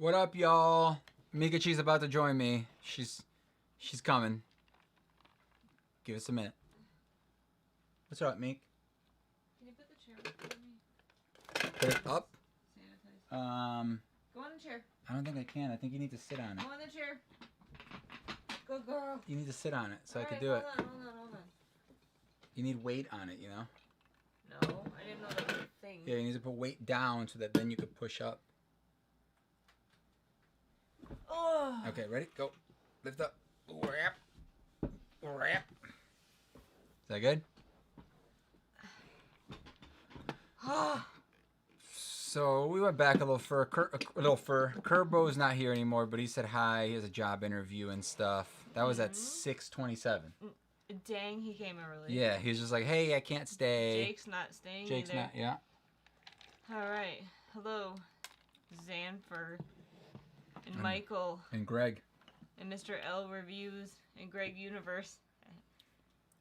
What up, y'all? Meekachii's about to join me. She's coming. Give us a minute. What's up, Meek? Can you put the chair up for me? Put it up? Sanitize. Go on the chair. I don't think I can. I think you need to sit on it. Go on the chair. Good girl. You need to sit on it so I Alright, can do it. Hold on. You need weight on it, you know? No, I didn't know that was a thing. Yeah, you need to put weight down so that then you could push up. Oh. Okay, ready? Go. Lift up. Wrap. Wrap. Is that good? So we went back a little fur. Kerbo's not here anymore, but he said hi. He has a job interview and stuff. That was at 6:27. Dang, he came early. Yeah, he was just like, hey, I can't stay. Jake's not staying Jake's either. not, yeah. Alright. Hello, Zanfer. And Michael. And Greg. And Mr. L Reviews. And Greg Universe.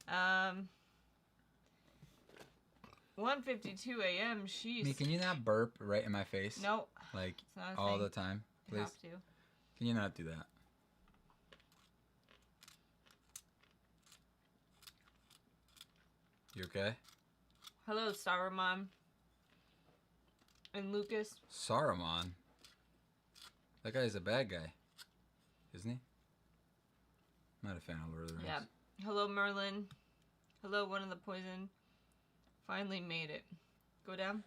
1:52 a.m. Sheesh. Me, can you not burp right in my face? Nope. Like, It's not a all thing. the time, You please? have to. Can you not do that? You okay? Hello, Saruman. And Lucas. Saruman? That guy's a bad guy, isn't he? I'm not a fan of Lord of the Rings. Yeah. Hello, Merlin. Hello, one of the poison. Finally made it. Go down.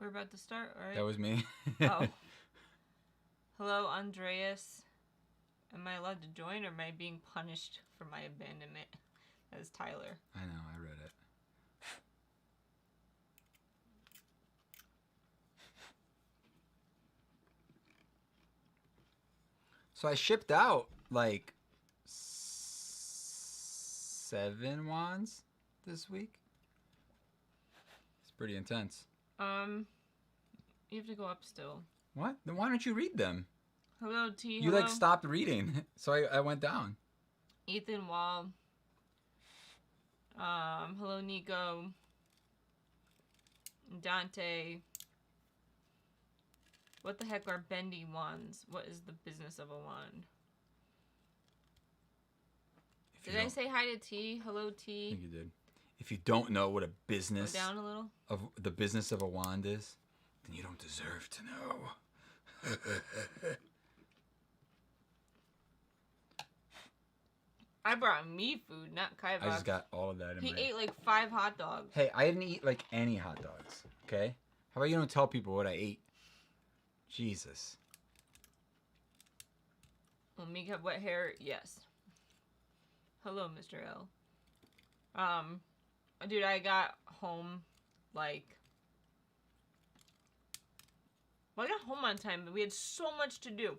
We're about to start, alright? That was me. Oh. Hello, Andreas. Am I allowed to join or am I being punished for my abandonment? That is Tyler. I know, I read it. So I shipped out like 7 wands this week. It's pretty intense. You have to go up still. What? Then why don't you read them? Hello, T. You Hello. like stopped reading, so I went down. Ethan Wall. Hello, Nico. Dante. What the heck are bendy wands? What is the business of a wand? Did I say hi to T? Hello, I T. think you did. If you don't know what a business Go down a little. of the business of a wand is, then you don't deserve to know. I brought me food, not Kivox. I just got all of that in He my... ate like 5 hot dogs. Hey, I didn't eat like any hot dogs, okay? How about you don't tell people what I ate? Jesus. Will Meek have wet hair? Yes. Hello, Mr. L. Dude, I got home like... Well, I got home on time, but we had so much to do.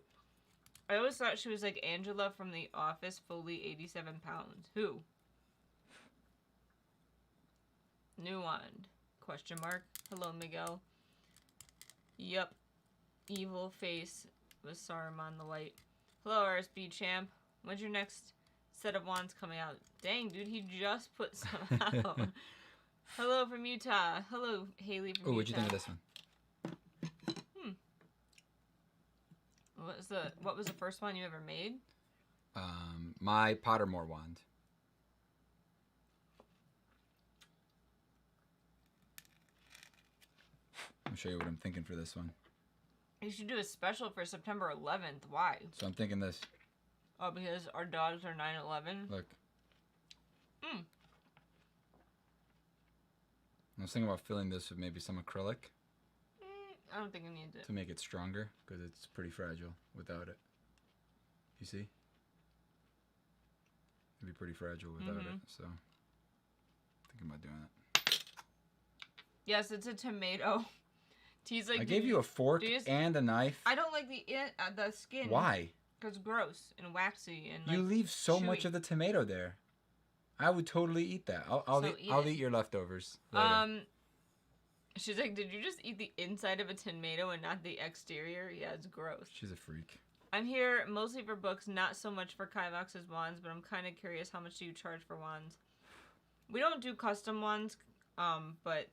I always thought she was like Angela from The Office, fully 87 pounds. Who? New wand? Question mark. Hello, Miguel. Yup. Evil face with Saruman the White. Hello, RSB champ. When's your next set of wands coming out? Dang, dude, he just put some out. Hello from Utah. Hello, Haley from Utah. Oh, what'd you think of this one? What was the first one you ever made? My Pottermore wand. I'll show you what I'm thinking for this one. You should do a special for September 11th. Why? So I'm thinking this. Oh, because our dogs are 9/11. Look. I was thinking about filling this with maybe some acrylic. I don't think I need it. To make it stronger, because it's pretty fragile without it. You see? It'd be pretty fragile without it, so thinking about doing it. Yes, it's a tomato. T's like, I gave you a fork and a knife. I don't like the skin. Why? Because it's gross and waxy and You like, leave so chewy. much of the tomato there. I would totally eat that. I'll eat your leftovers later. She's like, did you just eat the inside of a tomato and not the exterior? Yeah, it's gross. She's a freak. I'm here mostly for books, not so much for Kivox's wands, but I'm kind of curious, how much do you charge for wands? We don't do custom wands. But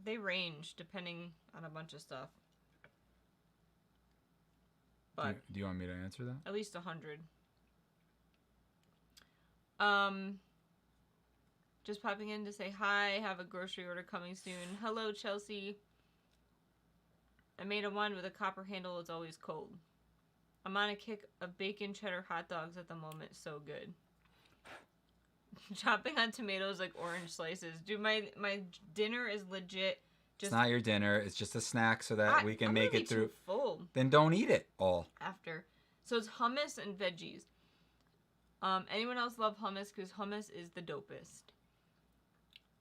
they range depending on a bunch of stuff. But do you want me to answer that? At least 100. Just popping in to say hi. Have a grocery order coming soon. Hello, Chelsea. I made a wand with a copper handle. It's always cold. I'm on a kick of bacon cheddar hot dogs at the moment. So good. Chopping on tomatoes like orange slices. Dude, my dinner is legit. It's not your dinner. It's just a snack so that we can I'm make it through. Too full. Then don't eat it all. After. So it's hummus and veggies. Anyone else love hummus? Because hummus is the dopest.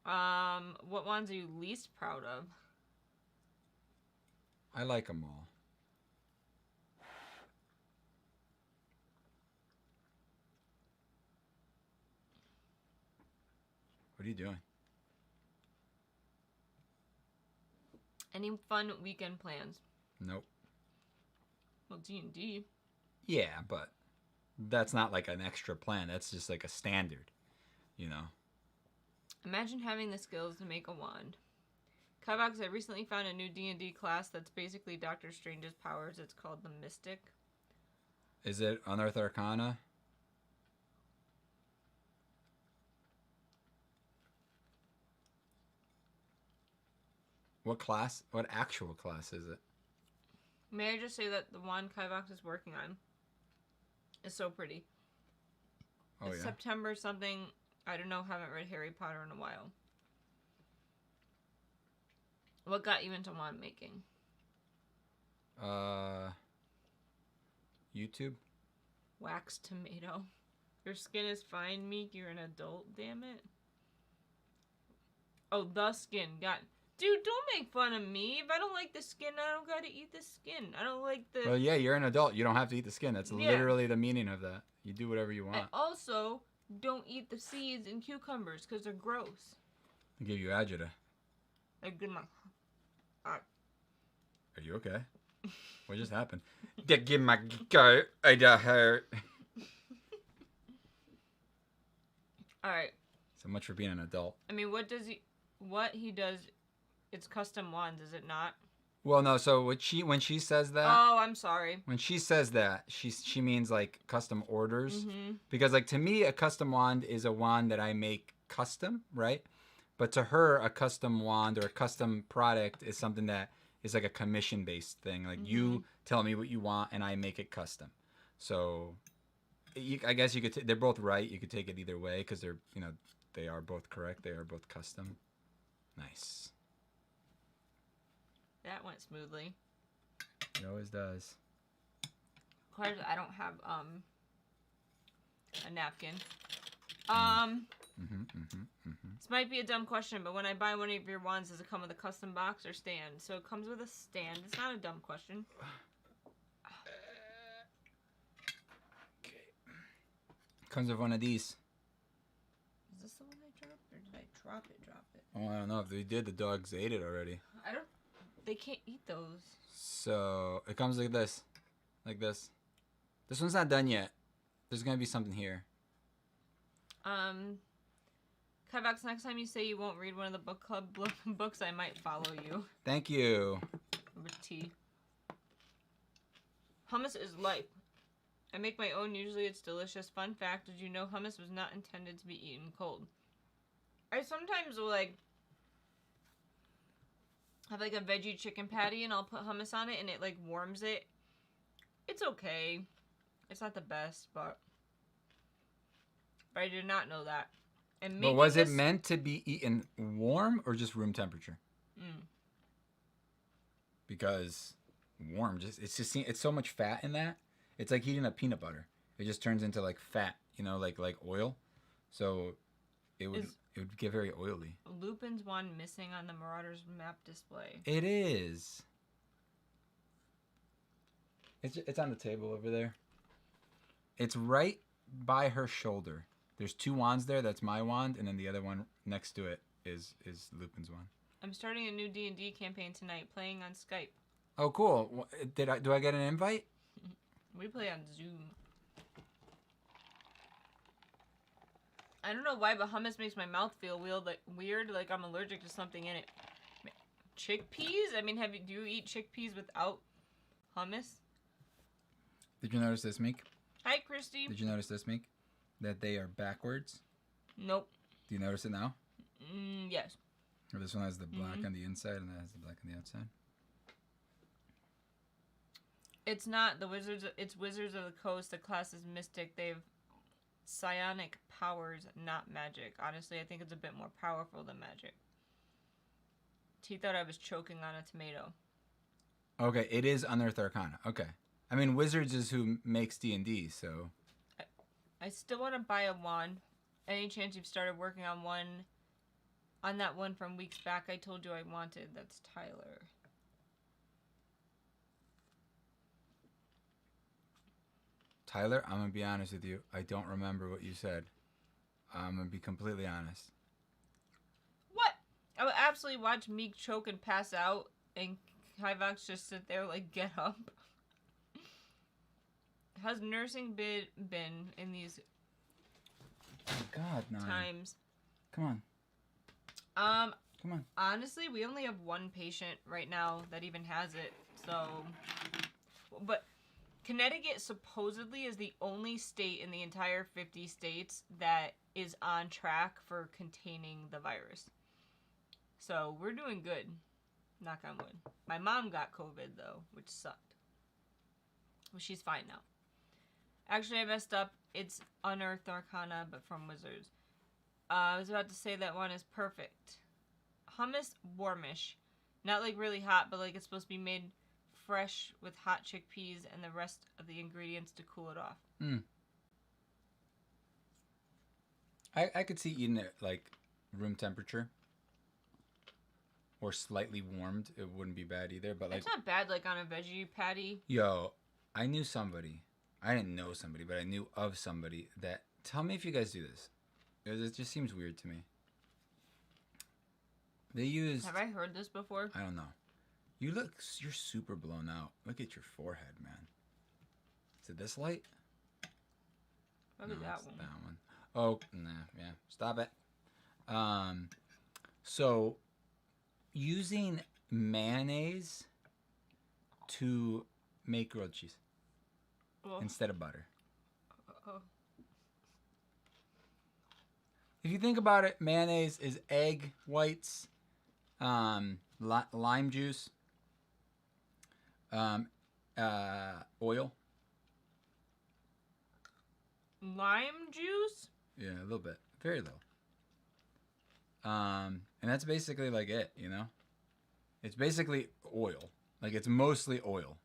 What ones are you least proud of? I like them all. What are you doing? Any fun weekend plans? Nope. Well, D&D. Yeah, but that's not like an extra plan. That's just like a standard, you know? Imagine having the skills to make a wand. Kivox, I recently found a new D&D class that's basically Doctor Strange's powers. It's called the Mystic. Is it Unearthed Arcana? What class? What actual class is it? May I just say that the wand Kivox is working on is so pretty. Oh, it's yeah? September something. I don't know. Haven't read Harry Potter in a while. What got you into wand making? YouTube? Wax tomato. Your skin is fine, Meek. You're an adult, damn it. Oh, the skin. Dude, don't make fun of me. If I don't like the skin, I don't gotta eat the skin. I don't like the... Well, yeah, you're an adult. You don't have to eat the skin. That's literally the meaning of that. You do whatever you want. I also don't eat the seeds in cucumbers because they're gross. I'll give you agita. Like, good my... Are you okay? What just happened? Give my go. I hurt. Alright. So much for being an adult. I mean, what he does, it's custom wands, is it not? Well, no, so when she says that... Oh, I'm sorry. When she says that, she means, like, custom orders. Mm-hmm. Because, like, to me, a custom wand is a wand that I make custom, right? But to her, a custom wand or a custom product is something that is, like, a commission-based thing. Like, you tell me what you want, and I make it custom. So, I guess you could... they're both right. You could take it either way, because they're, you know, they are both correct. They are both custom. Nice. That went smoothly. It always does. Of course, I don't have a napkin. This might be a dumb question, but when I buy one of your wands, does it come with a custom box or stand? So it comes with a stand. It's not a dumb question. Okay. Comes with one of these. Is this the one I dropped, or did I drop it? Oh, I don't know. If they did, the dogs ate it already. They can't eat those. So, it comes like this. Like this. This one's not done yet. There's gonna be something here. Kivox, next time you say you won't read one of the book club books, I might follow you. Thank you. With tea. Hummus is life. I make my own. Usually it's delicious. Fun fact, did you know hummus was not intended to be eaten cold? I sometimes will, like, have, like, a veggie chicken patty and I'll put hummus on it and it, like, warms it. It's okay. It's not the best, but I did not know that. And but was it meant to be eaten warm or just room temperature? Because warm, it's so much fat in that. It's like eating a peanut butter. It just turns into, like, fat, you know, like oil. So it would get very oily. Lupin's wand missing on the Marauders map display. It is. It's on the table over there. It's right by her shoulder. There's two wands there. That's my wand, and then the other one next to it is Lupin's wand. I'm starting a new D&D campaign tonight, playing on Skype. Oh, cool. Do I get an invite? We play on Zoom. I don't know why, but hummus makes my mouth feel weird, like I'm allergic to something in it. Chickpeas? I mean, do you eat chickpeas without hummus? Did you notice this, Meek? Hi, Christy. Did you notice this, Meek? That they are backwards? Nope. Do you notice it now? Yes. Or this one has the black on the inside and that has the black on the outside? It's not the Wizards. It's Wizards of the Coast. The class is Mystic. They have psionic powers, not magic. Honestly, I think it's a bit more powerful than magic. T thought I was choking on a tomato. Okay, it is Unearthed Arcana. Okay. I mean, Wizards is who makes D&D, so... I still want to buy a wand. Any chance you've started working on one... On that one from weeks back I told you I wanted. That's Tyler. Tyler, I'm going to be honest with you. I don't remember what you said. I'm going to be completely honest. What? I would absolutely watch Meek choke and pass out, and Kivox just sit there like, get up. How's nursing been in these Oh, God, no. times? Come on. Come on. Honestly, we only have one patient right now that even has it, so... But Connecticut supposedly is the only state in the entire 50 states that is on track for containing the virus. So, we're doing good. Knock on wood. My mom got COVID, though, which sucked. Well, she's fine now. Actually, I messed up. It's Unearthed Arcana, but from Wizards. I was about to say that one is perfect. Hummus, warmish. Not like really hot, but like it's supposed to be made fresh with hot chickpeas and the rest of the ingredients to cool it off. I could see eating it like room temperature. Or slightly warmed. It wouldn't be bad either, but like... It's not bad like on a veggie patty. Yo, I knew somebody. I didn't know somebody, but I knew of somebody that... Tell me if you guys do this. It just seems weird to me. They use... Have I heard this before? I don't know. You're super blown out. Look at your forehead, man. Is it this light? Probably No, that it's one. that one. Oh, nah, yeah. Stop it. So, using mayonnaise to make grilled cheese instead of butter. If you think about it, mayonnaise is egg whites, lime juice, oil. Lime juice? Yeah, a little bit. Very little. And that's basically like it, you know? It's basically oil. Like, it's mostly oil.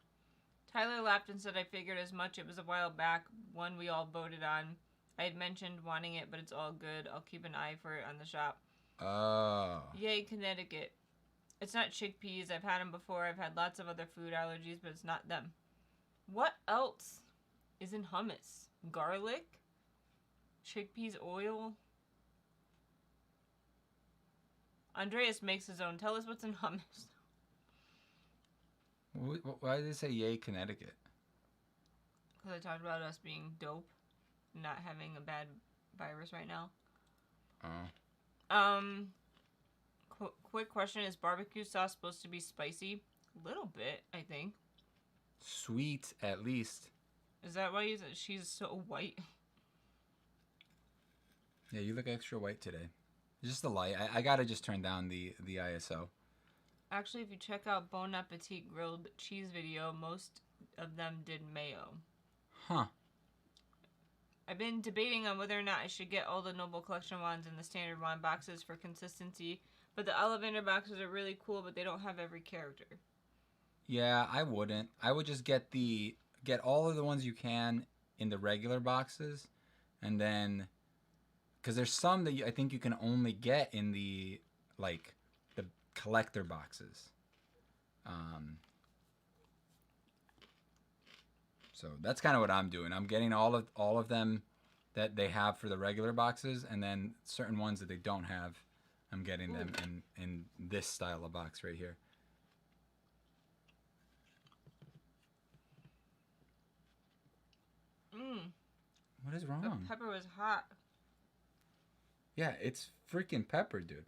Tyler laughed and said, I figured as much. It was a while back, one we all voted on. I had mentioned wanting it, but it's all good. I'll keep an eye for it on the shop. Oh. Yay, Connecticut. It's not chickpeas. I've had them before. I've had lots of other food allergies, but it's not them. What else is in hummus? Garlic? Chickpeas oil? Andreas makes his own. Tell us what's in hummus. Why did they say yay, Connecticut? Because I talked about us being dope. Not having a bad virus right now. Oh. Quick question. Is barbecue sauce supposed to be spicy? A little bit, I think. Sweet, at least. Is that why she's so white? Yeah, you look extra white today. Just the light. I gotta just turn down the ISO. Actually, if you check out Bon Appetit grilled cheese video, most of them did mayo. Huh. I've been debating on whether or not I should get all the Noble Collection wands in the standard wand boxes for consistency, but the Ollivander boxes are really cool, but they don't have every character. Yeah, I wouldn't. I would just get all of the ones you can in the regular boxes, and then, because there's some that I think you can only get in the collector boxes. So that's kind of what I'm doing. I'm getting all of them that they have for the regular boxes, and then certain ones that they don't have, I'm getting them in this style of box right here. What is wrong? The pepper was hot. Yeah, it's freaking pepper, dude.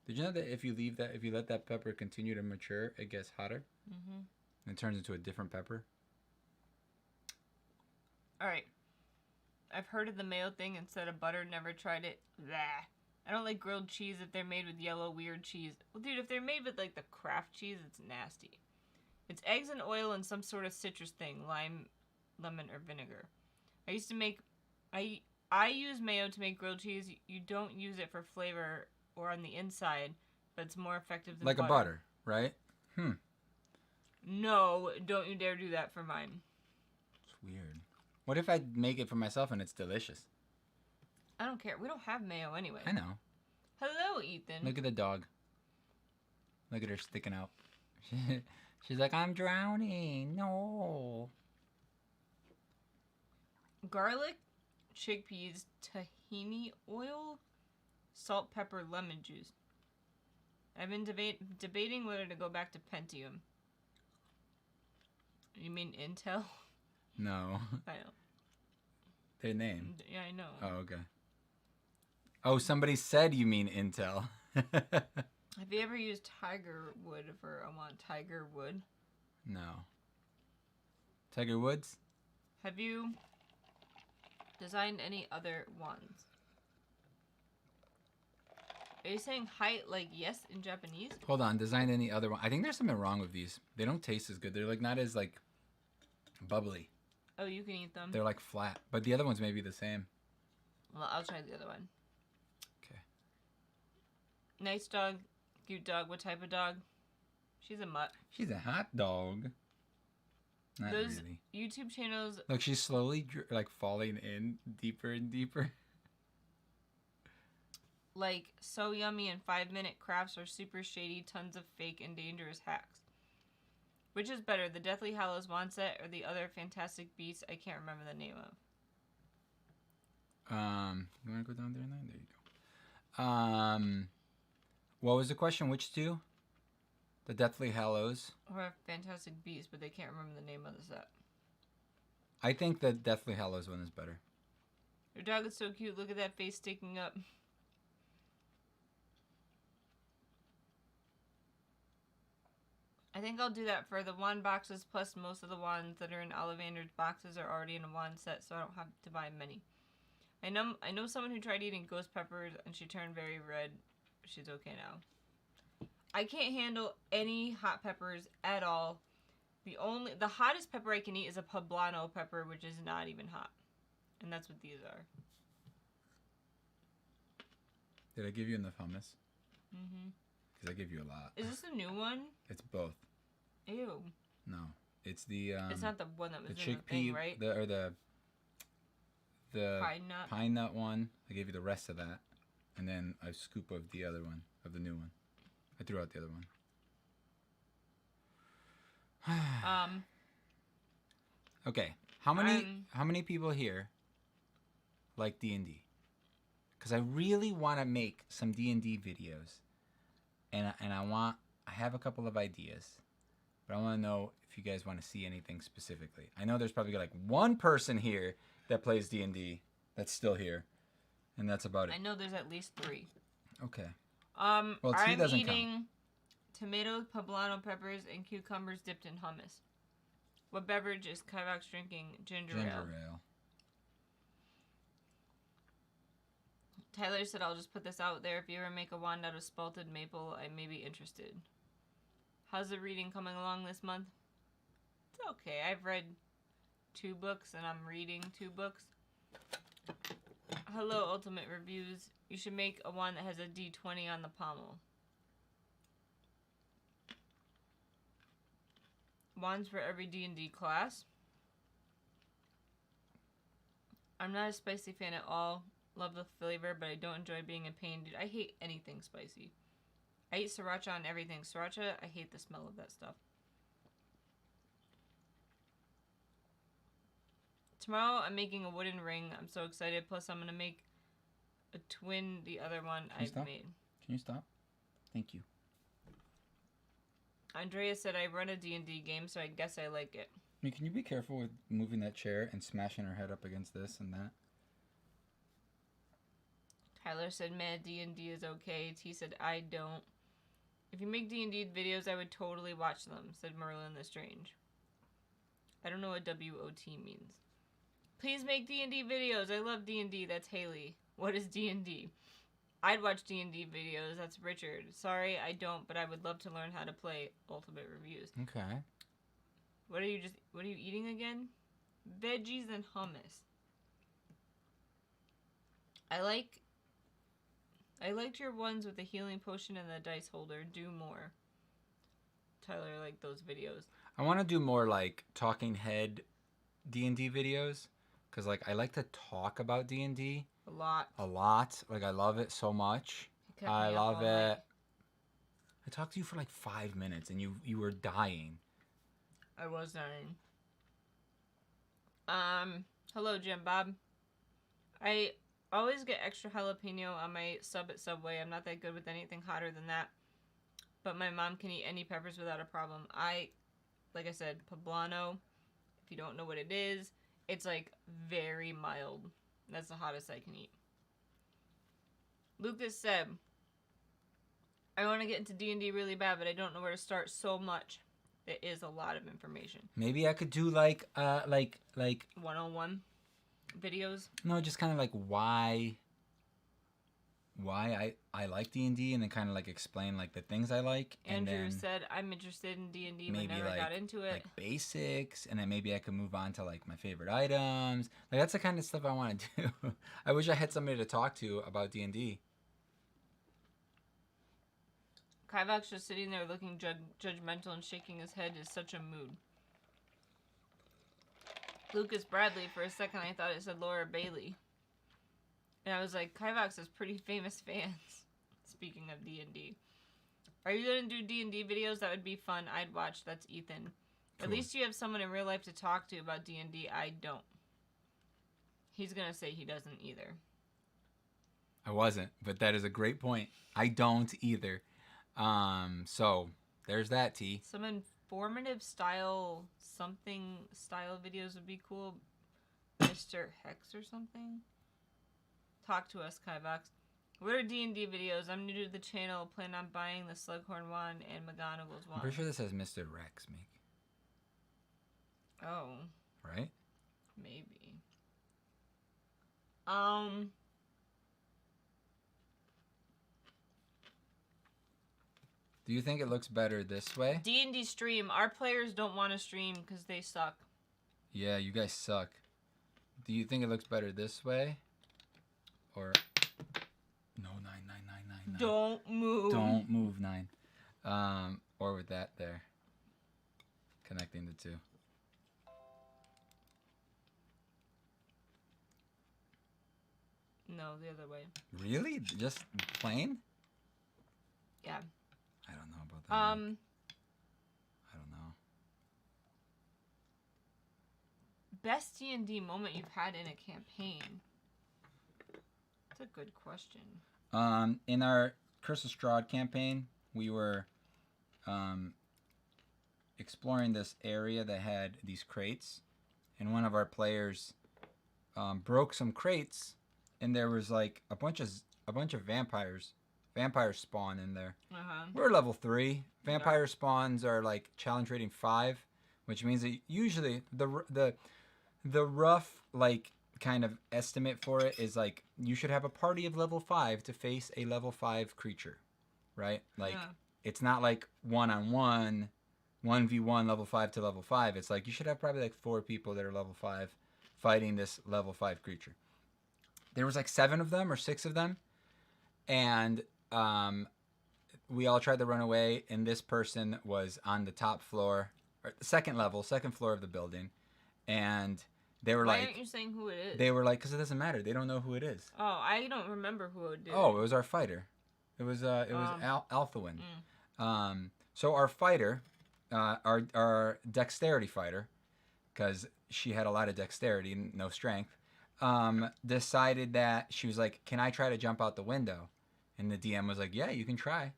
Did you know that if you let that pepper continue to mature, it gets hotter? Mm-hmm. And it turns into a different pepper? Alright. I've heard of the mayo thing instead of butter, never tried it. Blah. I don't like grilled cheese if they're made with yellow weird cheese. Well, dude, if they're made with like the Kraft cheese, it's nasty. It's eggs and oil and some sort of citrus thing, lime, lemon, or vinegar. I used to make... I use mayo to make grilled cheese. You don't use it for flavor or on the inside, but it's more effective than like butter. a butter, right? No, don't you dare do that for mine. It's weird. What if I make it for myself and it's delicious? I don't care. We don't have mayo anyway. I know. Hello, Ethan. Look at the dog. Look at her sticking out. She's like, I'm drowning. No. Garlic, chickpeas, tahini oil, salt, pepper, lemon juice. I've been debating whether to go back to Pentium. You mean Intel? No. I know. Their name. Yeah, I know. Oh, okay. Oh, somebody said you mean Intel. Have you ever used Tiger Wood for I want Tiger Wood? No. Tiger Woods? Have you designed any other ones? Are you saying height like yes in Japanese? Hold on. Design any other one. I think there's something wrong with these. They don't taste as good. They're like not as like bubbly. Oh, you can eat them. They're like flat. But the other ones may be the same. Well, I'll try the other one. Okay. Nice dog. Cute dog. What type of dog? She's a mutt. She's a hot dog. Not Those really. YouTube channels. Look, she's slowly like falling in deeper and deeper. Like So Yummy and 5-minute crafts are super shady, tons of fake and dangerous hacks. Which is better, the Deathly Hallows wand set or the other Fantastic Beasts I can't remember the name of? You want to go down there? There you go. What was the question? Which two? The Deathly Hallows. Or Fantastic Beasts, but they can't remember the name of the set. I think the Deathly Hallows one is better. Your dog is so cute, look at that face sticking up. I think I'll do that for the wand boxes, plus most of the wands that are in Ollivander's boxes are already in a wand set, so I don't have to buy many. I know someone who tried eating ghost peppers and she turned very red. She's okay now. I can't handle any hot peppers at all. The hottest pepper I can eat is a poblano pepper, which is not even hot. And that's what these are. Did I give you enough hummus? Mm-hmm. Because I give you a lot. Is this a new one? It's both. Ew. No, it's the. It's not the one that was the in the thing, right? the Pine nut. pine nut one. I gave you the rest of that, and then a scoop of the other one, of the new one. I threw out the other one. Okay, how many people here like D&D? Because I really want to make some D&D videos, and I have a couple of ideas, but I want to know if you guys want to see anything specifically. I know there's probably like one person here that plays D&D that's still here, and that's about it. I know there's at least 3. Okay. Well, Well, 2 I'm doesn't eating count. tomatoes, poblano peppers, and cucumbers dipped in hummus. What beverage is Kivox drinking? Ginger ale. Tyler said, I'll just put this out there. If you ever make a wand out of spalted maple, I may be interested. How's the reading coming along this month? It's okay. I've read 2 books, and I'm reading 2 books. Hello, Ultimate Reviews. You should make a wand that has a D20 on the pommel. Wands for every D&D class. I'm not a spicy fan at all. Love the flavor, but I don't enjoy being a pain. Dude, I hate anything spicy. I eat sriracha on everything. Sriracha, I hate the smell of that stuff. Tomorrow, I'm making a wooden ring. I'm so excited. Plus, I'm going to make a twin, the other one I've made. Can you stop? Thank you. Andrea said I run a D&D game, so I guess I like it. I mean, can you be careful with moving that chair and smashing her head up against this and that? Tyler said, "Mad D&D is okay." T said, "I don't. If you make D&D videos, I would totally watch them," said Merlin the Strange. I don't know what WOT means. Please make D&D videos. I love D&D. That's Haley. What is D&D? I'd watch D&D videos. That's Richard. Sorry, I don't, but I would love to learn how to play Ultimate Reviews. Okay. What are you eating again? Veggies and hummus. I liked your ones with the healing potion and the dice holder. Do more. Tyler liked those videos. I want to do more like talking head D&D videos, because like I like to talk about D&D A lot. Like I love it so much. I love it. I talked to you for like 5 minutes and you were dying. I was dying. Hello, Jim Bob. I always get extra jalapeno on my sub at Subway. I'm not that good with anything hotter than that, but my mom can eat any peppers without a problem. Like I said, poblano, if you don't know what it is, it's like very mild. That's the hottest I can eat. Lucas said, I want to get into D&D really bad, but I don't know where to start so much. It is a lot of information. Maybe I could do like 101 videos. No, just kind of like why I like D&D, and then kind of like explain like the things I like. Andrew and then said, I'm interested in D&D, but maybe never like, got into it. Like basics, and then maybe I could move on to like my favorite items. Like that's the kind of stuff I want to do. I wish I had somebody to talk to about D&D. Kivox just sitting there looking judgmental and shaking his head is such a mood. Lucas Bradley, for a second I thought it said Laura Bailey. And I was like, Kivox has pretty famous fans. Speaking of D&D. Are you going to do D&D videos? That would be fun. I'd watch. That's Ethan. Cool. At least you have someone in real life to talk to about D&D. I don't. He's going to say he doesn't either. I wasn't, but that is a great point. I don't either. So there's that, T. Some informative style videos would be cool. Mr. Hex or something. Talk to us, Kivox. What are D&D videos? I'm new to the channel. Plan on buying the Slughorn wand and McGonagall's wand. I'm pretty sure this says Mr. Rex, Meek. Oh. Right? Maybe. Do you think it looks better this way? D&D stream. Our players don't want to stream because they suck. Yeah, you guys suck. Do you think it looks better this way? Or... No, 9. Don't move. Don't move, 9. Or with that there. Connecting the two. No, the other way. Really? Just plain? Yeah. I don't know about that. I don't know. Best D&D moment you've had in a campaign? That's a good question. In our Curse of Strahd campaign, we were exploring this area that had these crates, and one of our players broke some crates, and there was like a bunch of vampires spawn in there. We're level 3. Vampire spawns are like challenge rating 5, which means that usually the rough like kind of estimate for it is like you should have a party of level 5 to face a level 5 creature, right? Like it's not like 1-on-1 1v1 level 5 to level 5. It's like you should have probably like 4 people that are level 5 fighting this level 5 creature. There was like 7 of them or 6 of them, and we all tried to run away, and this person was on the top floor, or the second floor of the building, and they were Why like... aren't you saying who it is? They were like, because it doesn't matter. They don't know who it is. Oh, I don't remember who it did. Oh, it was our fighter. It was Althawin. So our fighter, our dexterity fighter, because she had a lot of dexterity and no strength, decided that she was like, can I try to jump out the window? And the DM was like, yeah, you can try.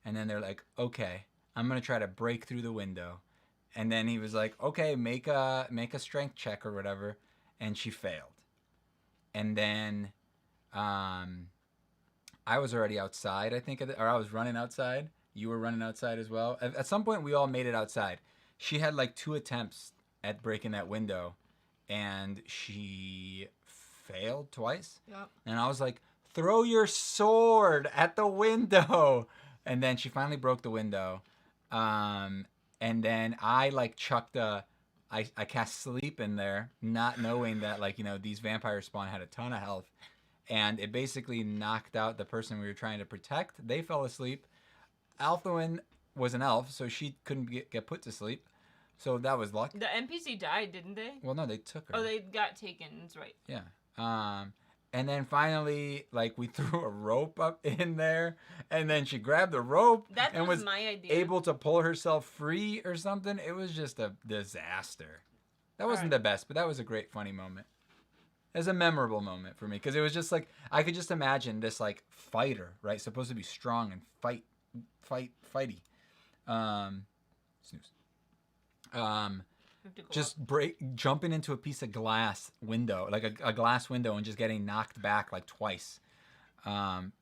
And then they're like, okay, I'm going to try to break through the window. And then he was like, okay, make a strength check or whatever. And she failed. And then I was already outside, I think, or I was running outside. You were running outside as well. At some point, we all made it outside. She had like 2 attempts at breaking that window, and she failed twice. Yep. And I was like, throw your sword at the window. And then she finally broke the window. And then I like chucked I cast sleep in there, not knowing that like, these vampire spawn had a ton of health. And it basically knocked out the person we were trying to protect. They fell asleep. Althawin was an elf, so she couldn't get put to sleep. So that was luck. The NPC died, didn't they? Well, no, they took her. Oh, they got taken. That's right. Yeah. And then finally, like, we threw a rope up in there, and then she grabbed the rope and was my idea. able to pull herself free or something. It was just a disaster. That wasn't the best, but that was a great, funny moment. It was a memorable moment for me because it was just like I could just imagine this like fighter, right? Supposed to be strong and fighty. Snooze. Just jumping into a piece of glass window, like a glass window, and just getting knocked back like twice.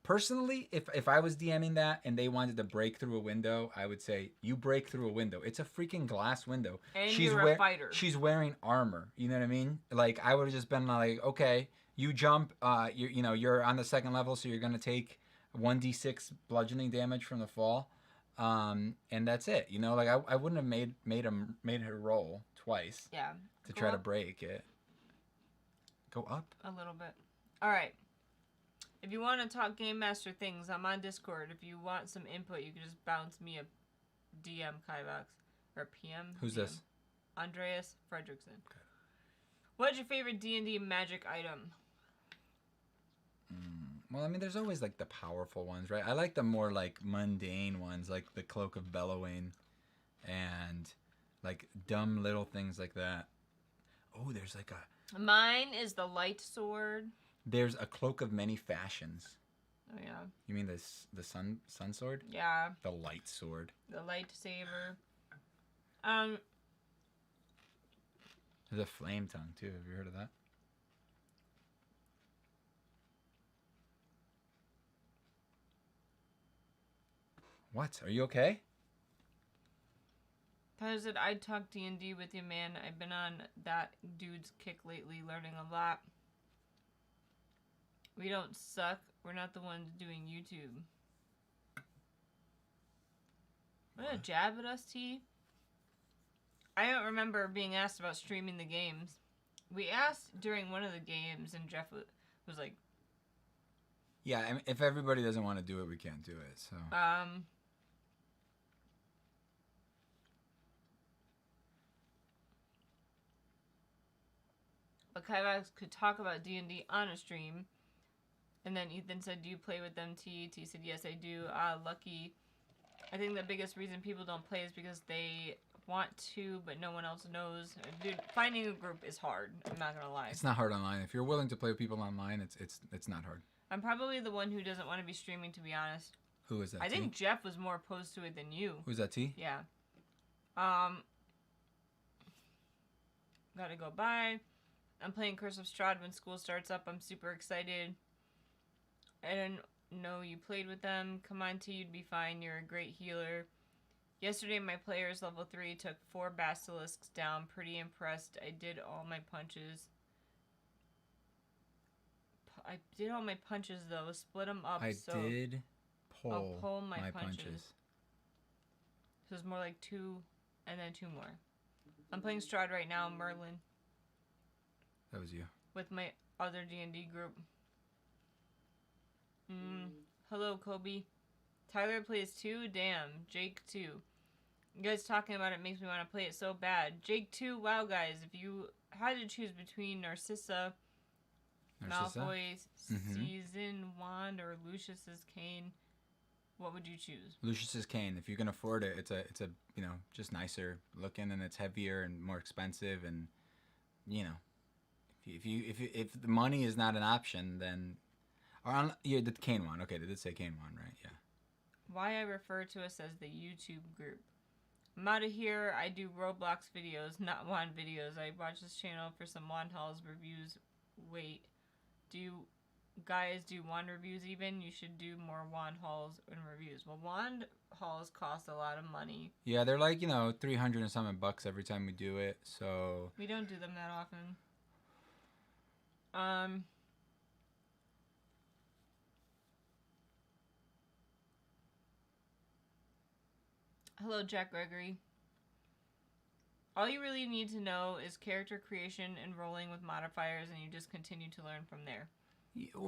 Personally, if I was DMing that and they wanted to break through a window, I would say you break through a window. It's a freaking glass window. And you're a fighter. She's wearing armor. You know what I mean? Like I would have just been like, okay, you jump. You're on the 2nd level, so you're gonna take 1d6 bludgeoning damage from the fall. And that's it. Like I wouldn't have made her roll twice. Yeah. To try to break it. Go up a little bit. All right. If you want to talk Game Master things, I'm on Discord. If you want some input, you can just bounce me a DM Kivox or PM. Who's DM. this? Andreas Fredrickson. Okay. What's your favorite D&D magic item? Well, I mean, there's always like the powerful ones, right? I like the more like mundane ones, like the Cloak of Bellowing, and like dumb little things like that. Oh, there's like a. Mine is the light sword. There's a Cloak of Many Fashions. Oh yeah. You mean the sun sword? Yeah. The light sword. The lightsaber. There's a flame tongue too. Have you heard of that? What? Are you okay? Tyler said, I'd talk D&D with you, man. I've been on that dude's kick lately, learning a lot. We don't suck. We're not the ones doing YouTube. What a jab at us, T. I don't remember being asked about streaming the games. We asked during one of the games, and Jeff was like... Yeah, I mean, if everybody doesn't want to do it, we can't do it, so... But Kivox could talk about D&D on a stream. And then Ethan said, do you play with them, T? T said, yes, I do. Lucky. I think the biggest reason people don't play is because they want to, but no one else knows. Dude, finding a group is hard. I'm not going to lie. It's not hard online. If you're willing to play with people online, it's not hard. I'm probably the one who doesn't want to be streaming, to be honest. Who is that, I think Jeff was more opposed to it than you. Who's that, T? Yeah. Gotta go by. I'm playing Curse of Strahd when school starts up. I'm super excited. I don't know you played with them. Come on, T, you'd be fine. You're a great healer. Yesterday, my players, level 3, took 4 basilisks down. Pretty impressed. I did all my punches. Though. Split them up. I did I'll pull my punches. So it's more like 2 and then 2 more. I'm playing Strahd right now, Merlin. That was you. With my other D&D group. Hello, Kobe. Tyler plays 2? Damn. Jake 2. You guys talking about it makes me want to play it so bad. Jake 2, wow, guys. If you had to choose between Narcissa? Malfoy's Season Wand or Lucius's Cane, what would you choose? Lucius's Cane. If you can afford it, it's a just nicer looking, and it's heavier and more expensive, and if the money is not an option, then the Cane one. Okay, they did say Cane one, right? Yeah. Why I refer to us as the YouTube group. I'm out of here. I do Roblox videos, not wand videos. I watch this channel for some wand hauls, reviews. Wait, do guys do wand reviews even, you should do more wand hauls and reviews. Well, wand hauls cost a lot of money. Yeah, they're like, 300 and something bucks every time we do it. So we don't do them that often. Hello, Jack Gregory. All you really need to know is character creation and rolling with modifiers, and you just continue to learn from there.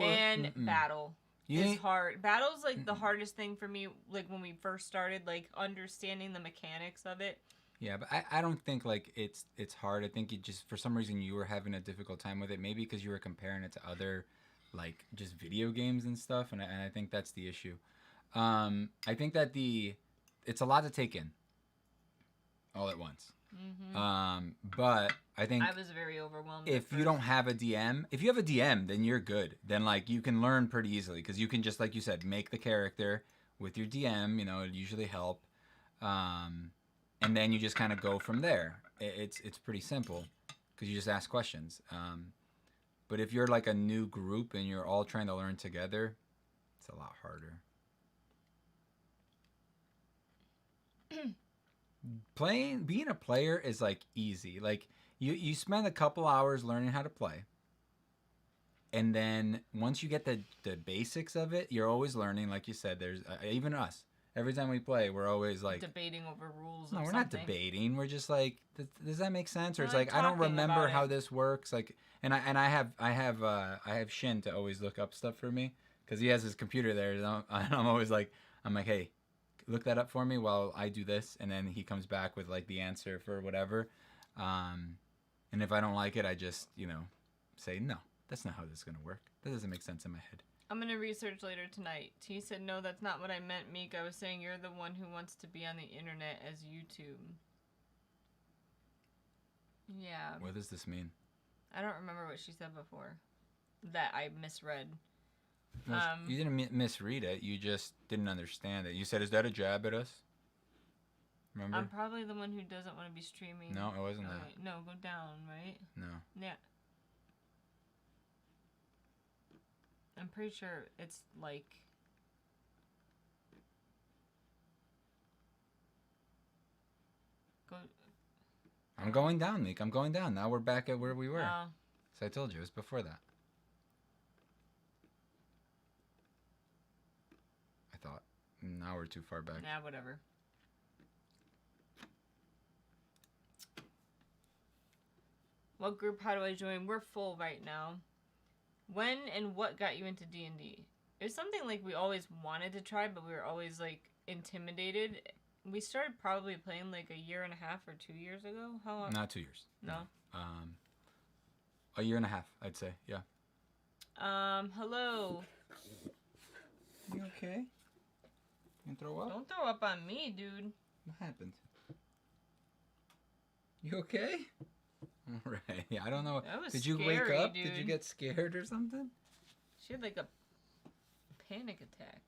And battle is hard. Battle's like the hardest thing for me, like when we first started, like understanding the mechanics of it. Yeah, but I don't think like it's hard. I think it just, for some reason, you were having a difficult time with it. Maybe because you were comparing it to other like just video games and stuff, and I think that's the issue. I think that it's a lot to take in all at once. Mm-hmm. But I think I was very overwhelmed. If you don't have a DM, if you have a DM, then you're good. Then like you can learn pretty easily because you can just, like you said, make the character with your DM. It usually help, and then you just kind of go from there. It's pretty simple because you just ask questions. But if you're like a new group and you're all trying to learn together, it's a lot harder. Being a player is like easy. Like you spend a couple hours learning how to play, and then once you get the basics of it, you're always learning. Like you said, there's even us. Every time we play, we're always like debating over rules. No, we're not debating. We're just like, does that make sense? Or We're it's like like I don't talking remember about how it. this works. Like, and I have Shin to always look up stuff for me because he has his computer there. And I'm always like, hey, look that up for me while I do this, and then he comes back with like the answer for whatever. And if I don't like it, I just say no. That's not how this is gonna work. That doesn't make sense in my head. I'm gonna research later tonight. T said, no, that's not what I meant, Meek. I was saying you're the one who wants to be on the internet as YouTube. Yeah. What does this mean? I don't remember what she said before. That I misread. Well, you didn't misread it. You just didn't understand it. You said, is that a jab at us? Remember? I'm probably the one who doesn't want to be streaming. No, it wasn't that. Wait, no, go down, right? No. Yeah. I'm pretty sure it's like... Go... I'm going down, Meek. I'm going down. Now we're back at where we were. Oh. So I told you, it was before that. I thought. Now we're too far back. Nah, whatever. What group? How do I join? We're full right now. When and what got you into D&D? It was something like we always wanted to try, but we were always like intimidated. We started probably playing like a year and a half or 2 years ago. How long? Not 2 years. No. A year and a half, I'd say. Yeah. Hello. You okay? You throw up? Don't throw up on me, dude. What happened? You okay? All right. Yeah, I don't know. That was Did you scary, wake up? dude. Did you get scared or something? She had like a panic attack.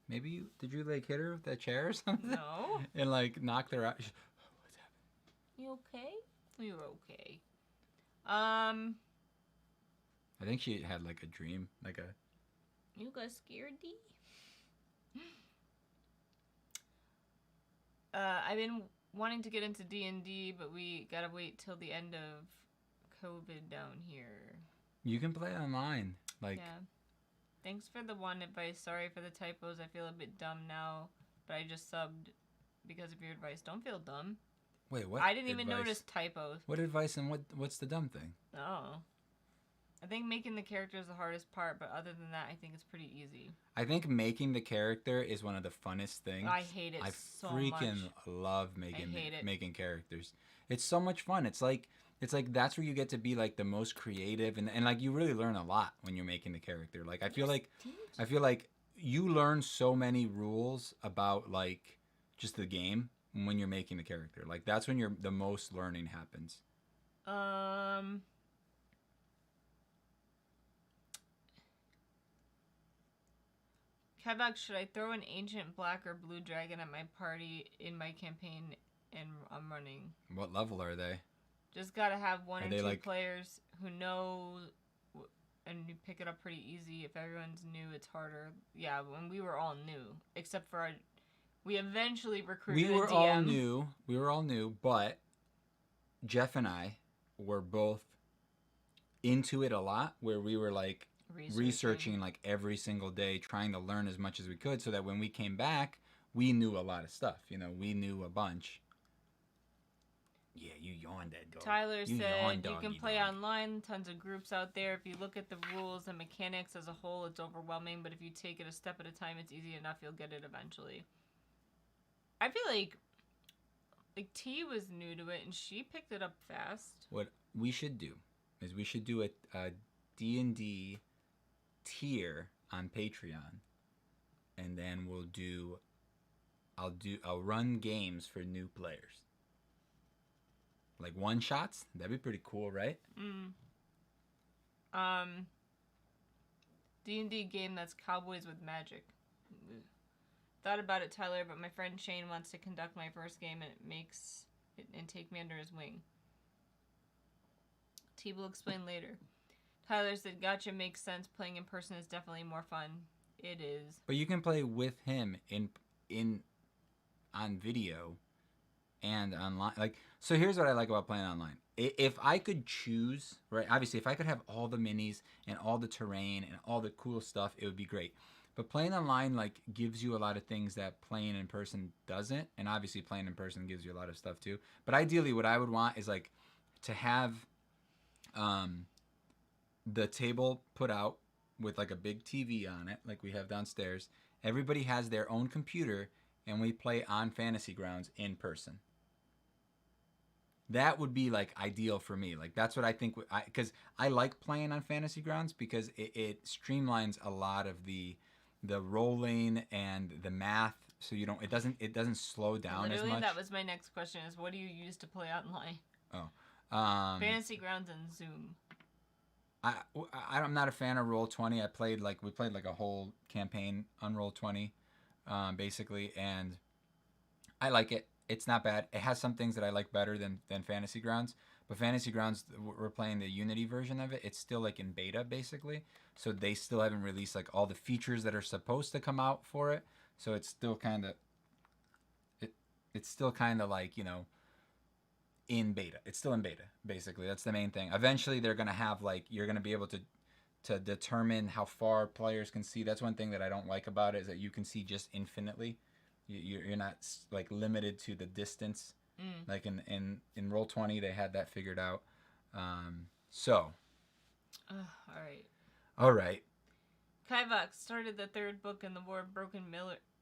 Maybe did you like hit her with that chair or something? No. And like knocked her out. What's happening? You okay? You're okay. I think she had like a dream, like a. You got scared, D? I've been wanting to get into D&D, but we gotta wait till the end of COVID down here. You can play online, like. Yeah. Thanks for the one advice. Sorry for the typos. I feel a bit dumb now, but I just subbed because of your advice. Don't feel dumb. Wait, what? I didn't even advice? notice typos. What advice and what's the dumb thing? Oh. I think making the character is the hardest part, but other than that, I think it's pretty easy. I think making the character is one of the funnest things. I hate it so much. I freaking love making characters. It's so much fun. It's like that's where you get to be like the most creative and like you really learn a lot when you're making the character. Like I feel like you learn so many rules about like just the game when you're making the character. Like that's when the most learning happens. Kivox, should I throw an ancient black or blue dragon at my party in my campaign and I'm running? What level are they? Just gotta have one or two like players who know and you pick it up pretty easy. If everyone's new, it's harder. Yeah, when we were all new, except for we eventually recruited We were a DM. all new. We were all new, but Jeff and I were both into it a lot, where we were like researching like every single day, trying to learn as much as we could, so that when we came back, we knew a lot of stuff. You know, we knew a bunch. Yeah, you yawned, Ed. Tyler said you can play online. Tons of groups out there. If you look at the rules and mechanics as a whole, it's overwhelming. But if you take it a step at a time, it's easy enough. You'll get it eventually. I feel like T was new to it and she picked it up fast. What we should do is we should do a D&D tier on Patreon, and then I'll run games for new players. Like one shots? That'd be pretty cool, right? D&D game that's cowboys with magic. Thought about it, Tyler, but my friend Shane wants to conduct my first game and take me under his wing. T will explain later. Tyler said, gotcha, makes sense. Playing in person is definitely more fun. It is. But you can play with him on video and online. Like, so here's what I like about playing online. If I could choose, right? Obviously, if I could have all the minis and all the terrain and all the cool stuff, it would be great. But playing online like gives you a lot of things that playing in person doesn't, and obviously playing in person gives you a lot of stuff too. But ideally, what I would want is like to have the table put out with like a big TV on it, like we have downstairs. Everybody has their own computer, and we play on Fantasy Grounds in person. That would be like ideal for me. Like that's what I think. Because I like playing on Fantasy Grounds because it streamlines a lot of the rolling and the math, so you don't. It doesn't slow down as much. That was my next question: is what do you use to play online? Oh, Fantasy Grounds and Zoom. I'm not a fan of Roll20. We played like a whole campaign on Roll20, basically, and I like it. It's not bad. It has some things that I like better than Fantasy Grounds. But Fantasy Grounds, we're playing the Unity version of it. It's still like in beta, basically. So they still haven't released like all the features that are supposed to come out for it. So it's still kind of, it's still kind of like, you know, in beta. It's still in beta, basically. That's the main thing. Eventually, they're gonna have like you're gonna be able to determine how far players can see. That's one thing that I don't like about it, is that you can see just infinitely. You're not like limited to the distance. Like in Roll20, they had that figured out. All right. Kivox started the third book in the War of Broken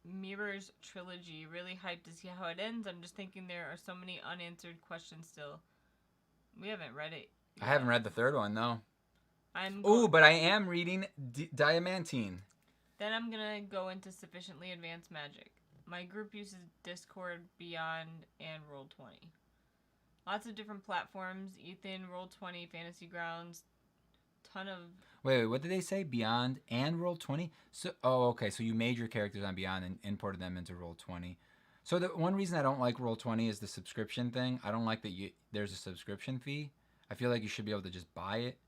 Mirrors trilogy. Really hyped to see how it ends. I'm just thinking there are so many unanswered questions still. We haven't read it yet. I haven't read the third one, though. But I am reading Diamantine. Then I'm gonna go into Sufficiently Advanced Magic. My group uses Discord, Beyond, and Roll20. Lots of different platforms. Ethan, Roll20, Fantasy Grounds, ton of... Wait, what did they say? Beyond and Roll20? Okay. So you made your characters on Beyond and imported them into Roll20. So the one reason I don't like Roll20 is the subscription thing. I don't like that there's a subscription fee. I feel like you should be able to just buy it.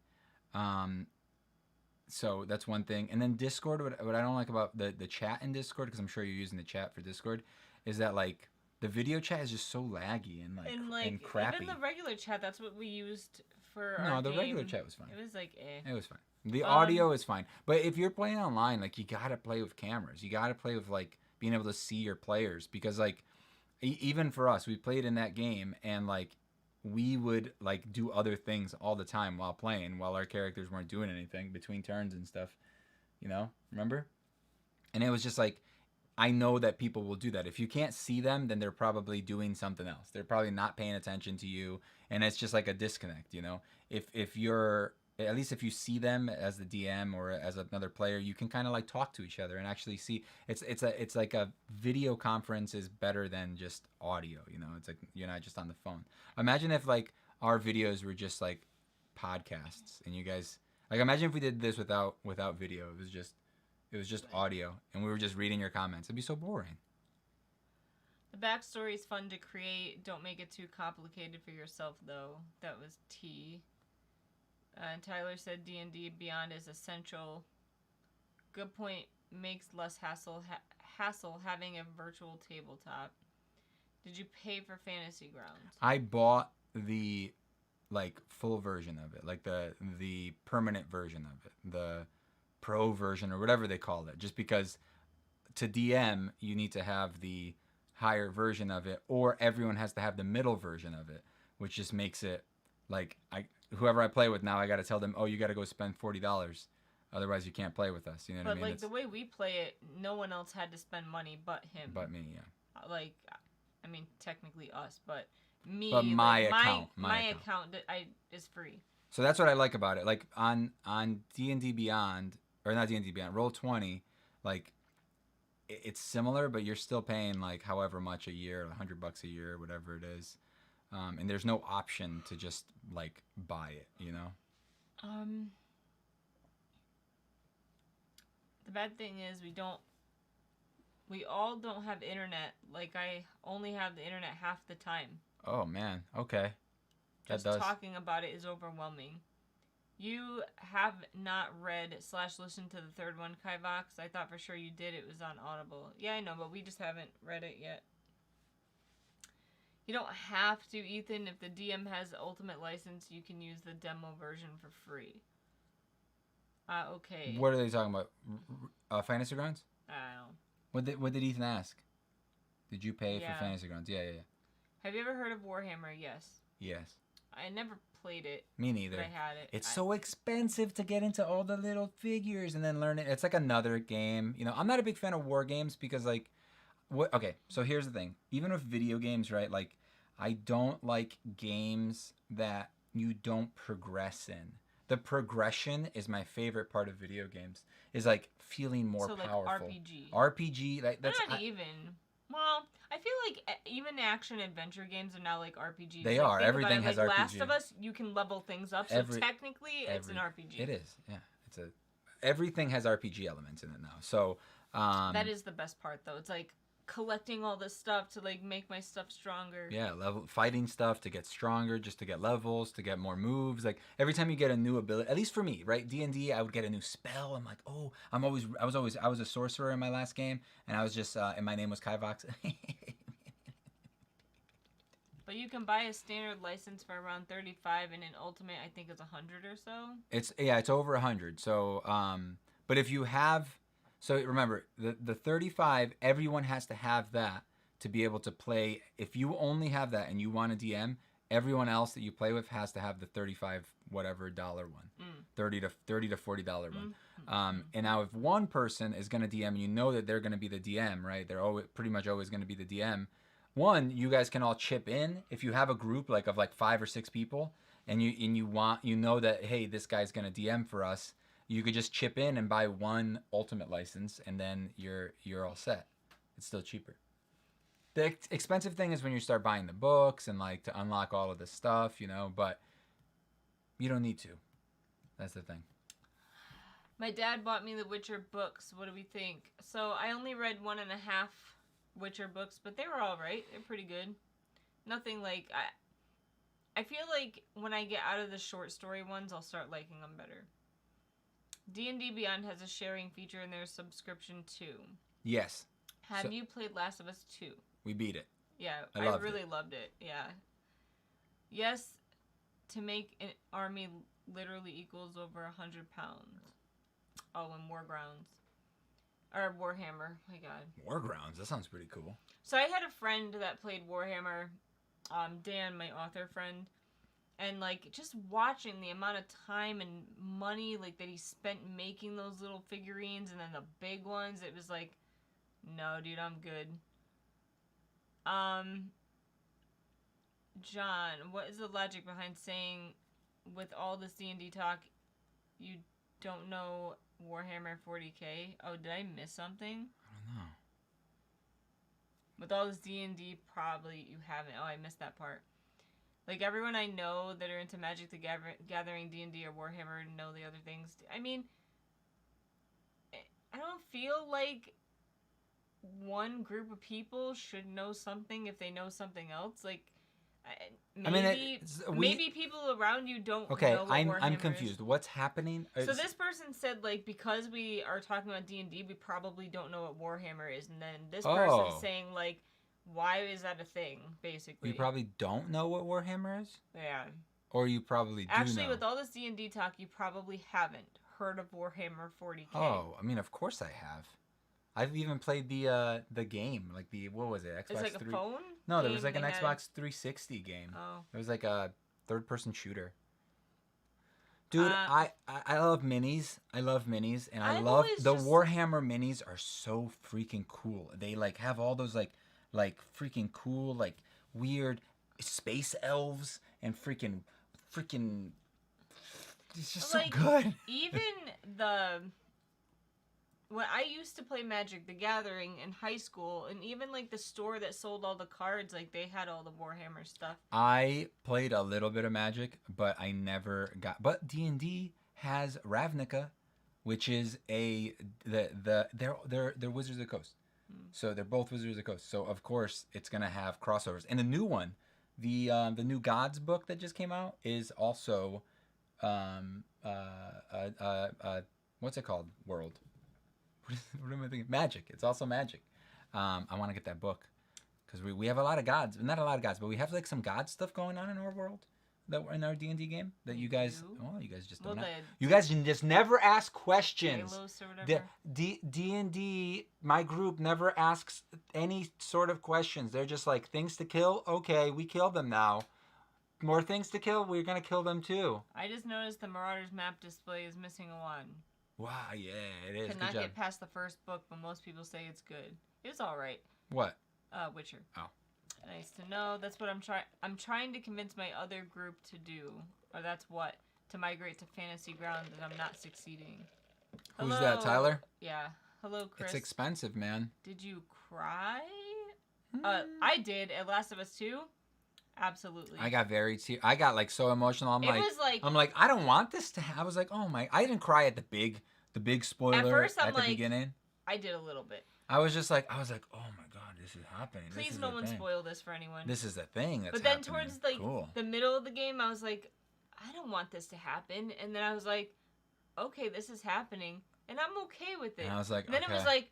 So that's one thing. And then Discord, what I don't like about the chat in Discord, because I'm sure you're using the chat for Discord, is that like the video chat is just so laggy and and crappy. Even the regular chat, that's what we used for No, our the game. regular chat was fine. It was like It was fine. The audio is fine. But if you're playing online, like you gotta play with cameras. You gotta play with like being able to see your players, because like even for us, we played in that game and like we would like do other things all the time while playing, while our characters weren't doing anything between turns and stuff, you know, remember? And it was just like, I know that people will do that. If you can't see them, then they're probably doing something else. They're probably not paying attention to you, and it's just like a disconnect, you know? If you're, at least if you see them as the DM or as another player, you can kind of like talk to each other and actually see. It's like a video conference is better than just audio, you know? It's like you're not just on the phone. Imagine if like our videos were just like podcasts, and you guys like, imagine if we did this without video. It was just audio, and we were just reading your comments. It'd be so boring. The backstory is fun to create. Don't make it too complicated for yourself, though. That was T. And Tyler said D&D Beyond is essential. Good point. Makes less hassle having a virtual tabletop. Did you pay for Fantasy Grounds? I bought the like full version of it, like the permanent version of it, the pro version or whatever they call it, just because to DM you need to have the higher version of it, or everyone has to have the middle version of it, which just makes it like whoever I play with now, I got to tell them, oh, you got to go spend $40, otherwise you can't play with us. You know what I mean? But like the way we play it, no one else had to spend money but him. But me, yeah. Like, I mean, technically us, but me. But my like, account, my account is free. So that's what I like about it. Like on D&D Beyond, or not D&D Beyond, Roll20, like it's similar, but you're still paying like however much a year, $100 a year, whatever it is. And there's no option to just like buy it, you know? The bad thing is we all don't have internet. Like, I only have the internet half the time. Oh man, okay. Just talking about it is overwhelming. You have not read / listened to the third one, Kivox. I thought for sure you did. It was on Audible. Yeah, I know, but we just haven't read it yet. You don't have to, Ethan. If the DM has the ultimate license, you can use the demo version for free. Okay. What are they talking about? Fantasy Grounds? I don't know. What did Ethan ask? Did you pay for Fantasy Grounds? Yeah. Have you ever heard of Warhammer? Yes. Yes. I never played it. Me neither. But I had it. It's so expensive to get into all the little figures and then learn it. It's like another game. You know, I'm not a big fan of war games because like, okay, so here's the thing. Even with video games, right? Like, I don't like games that you don't progress in. The progression is my favorite part of video games. Is like feeling more powerful. Like RPG. Like that's not even. Well, I feel like even action adventure games are now like RPGs. They are. Everything has like RPG. Last of Us, you can level things up. So technically, it's an RPG. It is. Yeah. Everything has RPG elements in it now. So that is the best part, though. It's like collecting all this stuff to like make my stuff stronger. Yeah, fighting stuff to get stronger, just to get levels, to get more moves. Like every time you get a new ability, at least for me, right? D&D, I would get a new spell. I'm like, oh, I was a sorcerer in my last game, and I was just and my name was Kivox. But you can buy a standard license for around $35, and in Ultimate, I think it's $100 or so. It's over $100. So, but if you have. So remember, the 35, everyone has to have that to be able to play. If you only have that and you want a DM, everyone else that you play with has to have the $35 whatever dollar one, $30 to $40 one. And now if one person is going to DM, and you know that they're going to be the DM, right? They're pretty much always going to be the DM. One, you guys can all chip in if you have a group of 5 or 6 people, and you know that, hey, this guy's going to DM for us. You could just chip in and buy one ultimate license, and then you're all set. It's still cheaper. The expensive thing is when you start buying the books and like to unlock all of this stuff, you know, but you don't need to. That's the thing. My dad bought me the Witcher books. What do we think? So I only read 1.5 Witcher books, but they were all right. They're pretty good. Nothing like... I feel like when I get out of the short story ones, I'll start liking them better. D&D Beyond has a sharing feature in their subscription too. Yes. Have you played Last of Us 2? We beat it. Yeah, I really loved it. Yeah. Yes, to make an army literally equals over 100 pounds. Oh, and Warhammer. My God. Wargrounds. That sounds pretty cool. So I had a friend that played Warhammer. Dan, my author friend. And, like, just watching the amount of time and money, like, that he spent making those little figurines and then the big ones, it was like, no, dude, I'm good. John, what is the logic behind saying, with all this D&D talk, you don't know Warhammer 40K? Oh, did I miss something? I don't know. With all this D&D, probably you haven't. Oh, I missed that part. Like, everyone I know that are into Magic the Gathering, D&D, or Warhammer know the other things. I mean, I don't feel like one group of people should know something if they know something else. Like, Maybe maybe people around you don't know what Warhammer I'm confused. is. What's happening? So this person said, like, because we are talking about D&D, we probably don't know what Warhammer is. And then this person's saying, like, why is that a thing, basically? You probably don't know what Warhammer is? Yeah. Or you probably do Actually, know. with all this D&D talk, you probably haven't heard of Warhammer 40k. Oh, I mean, of course I have. I've even played the game, like what was it? Xbox it's like 3? A phone? No, there was like an Xbox 360 game. Oh. It was like a third-person shooter. Dude, I love minis. I love minis, and I love the Warhammer minis are so freaking cool. They like have all those like freaking cool like weird space elves and freaking it's just like, so good. Even when I used to play Magic the Gathering in high school, and even like the store that sold all the cards, like they had all the Warhammer stuff. I played a little bit of Magic, but I never got. But D&D has Ravnica, which is they're Wizards of the Coast, so they're both Wizards of the Coast. So of course it's gonna have crossovers. And the new one, the new Gods book that just came out is also, what's it called? World. What am I thinking? Magic. It's also Magic. I want to get that book because we have a lot of gods. Not a lot of gods, but we have like some god stuff going on in our world, that in our D&D game that you guys. Oh, you guys just don't know. You guys just never ask questions. D&D. My group never asks any sort of questions. They're just like things to kill. Okay, we kill them now. More things to kill. We're gonna kill them too. I just noticed the Marauders map display is missing a one. Wow, yeah, it is. Could not get past the first book, but most people say it's good. It's all right. What? Witcher. Oh. Nice to know. That's what I'm trying. I'm trying to convince my other group to do, or that's what, to migrate to Fantasy Grounds, and I'm not succeeding. Who's that, Tyler? Yeah. Hello, Chris. It's expensive, man. Did you cry? I did. At Last of Us 2. Absolutely. I got I got like so emotional. I'm like, I don't want this to I was like, oh my, I didn't cry at the big spoiler at first, I'm at the beginning. I did a little bit. I was like, oh my god, this is happening. Please no one spoil this for anyone. This is the thing that's But then happening. towards the middle of the game, I was like, I don't want this to happen. And then I was like, okay, this is happening. And I'm okay with it. And I was like, and then it was like,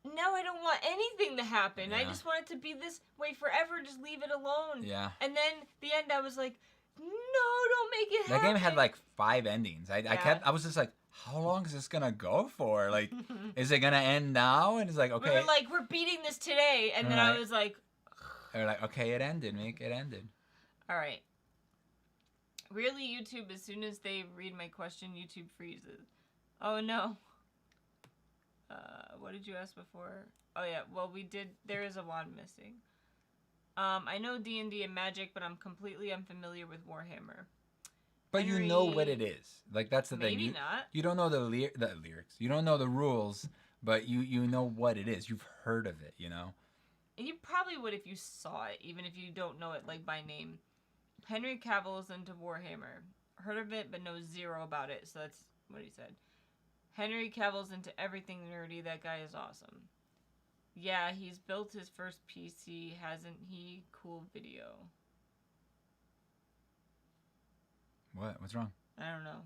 no, I don't want anything to happen. Yeah. I just want it to be this way forever. Just leave it alone. Yeah. And then the end, I was like, no, don't make it happen. That game had like 5 endings. I was just like, how long is this gonna go for? Like, is it gonna end now? And it's like, okay. We were like, we're beating this today. And then I was like, they're like, okay, it ended, Meek. It ended. All right. Really, YouTube, as soon as they read my question, YouTube freezes. Oh, no. What did you ask before? Oh, yeah. Well, there is a wand missing. I know D&D and Magic, but I'm completely unfamiliar with Warhammer. But you know what it is. Like, that's the thing. Maybe not. You don't know the lyrics. You don't know the rules, but you know what it is. You've heard of it, you know? And you probably would if you saw it, even if you don't know it, like, by name. Henry Cavill is into Warhammer. Heard of it, but knows zero about it, so that's what he said. Henry Cavill's into everything nerdy. That guy is awesome. Yeah, he's built his first PC, hasn't he? Cool video. What? What's wrong? I don't know.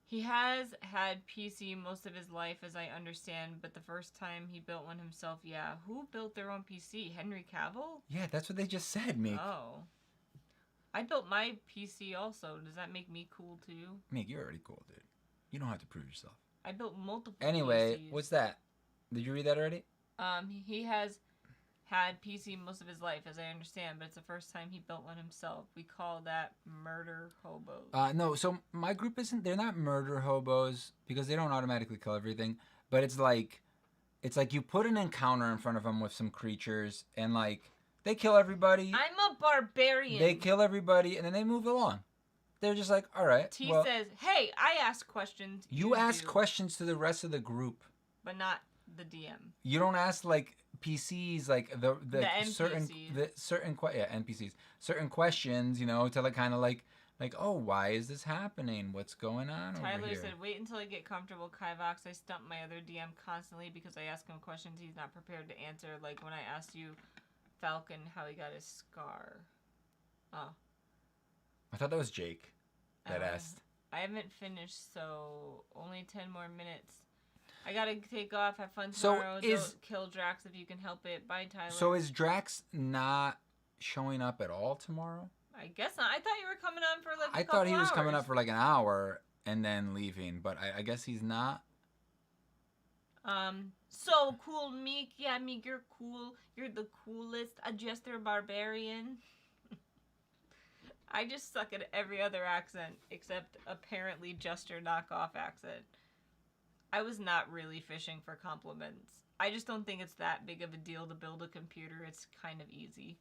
He has had PC most of his life, as I understand, but the first time he built one himself, yeah. Who built their own PC? Henry Cavill? Yeah, that's what they just said, Meek. Oh. I built my PC also. Does that make me cool too? Meek, you're already cool, dude. You don't have to prove yourself. I built multiple Anyway, PCs. What's that? Did you read that already? He has had PC most of his life, as I understand, but it's the first time he built one himself. We call that murder hobos. No, so my group they're not murder hobos because they don't automatically kill everything, but it's like you put an encounter in front of them with some creatures and like they kill everybody. I'm a barbarian. They kill everybody and then they move along. They're just like, all right. T says, hey, I ask questions. You ask questions to the rest of the group. But not the DM. You don't ask like PCs, like the NPCs. certain NPCs, certain questions, you know, to like kind of like oh, why is this happening? What's going on over here? Tyler said, wait until I get comfortable, Kivox. I stump my other DM constantly because I ask him questions he's not prepared to answer. Like when I asked you Falcon how he got his scar. Oh. I thought that was Jake that Uh, asked. I haven't finished, so only 10 more minutes. I gotta take off. Have fun tomorrow. Don't kill Drax if you can help it. Bye, Tyler. So is Drax not showing up at all tomorrow? I guess not. I thought you were coming on for like a I couple thought he was hours. coming up for like an hour and then leaving, but I guess he's not. So cool, Meek. Yeah, Meek, you're cool. You're the coolest. A jester barbarian. I just suck at every other accent except apparently jester knockoff accent. I was not really fishing for compliments. I just don't think it's that big of a deal to build a computer. It's kind of easy.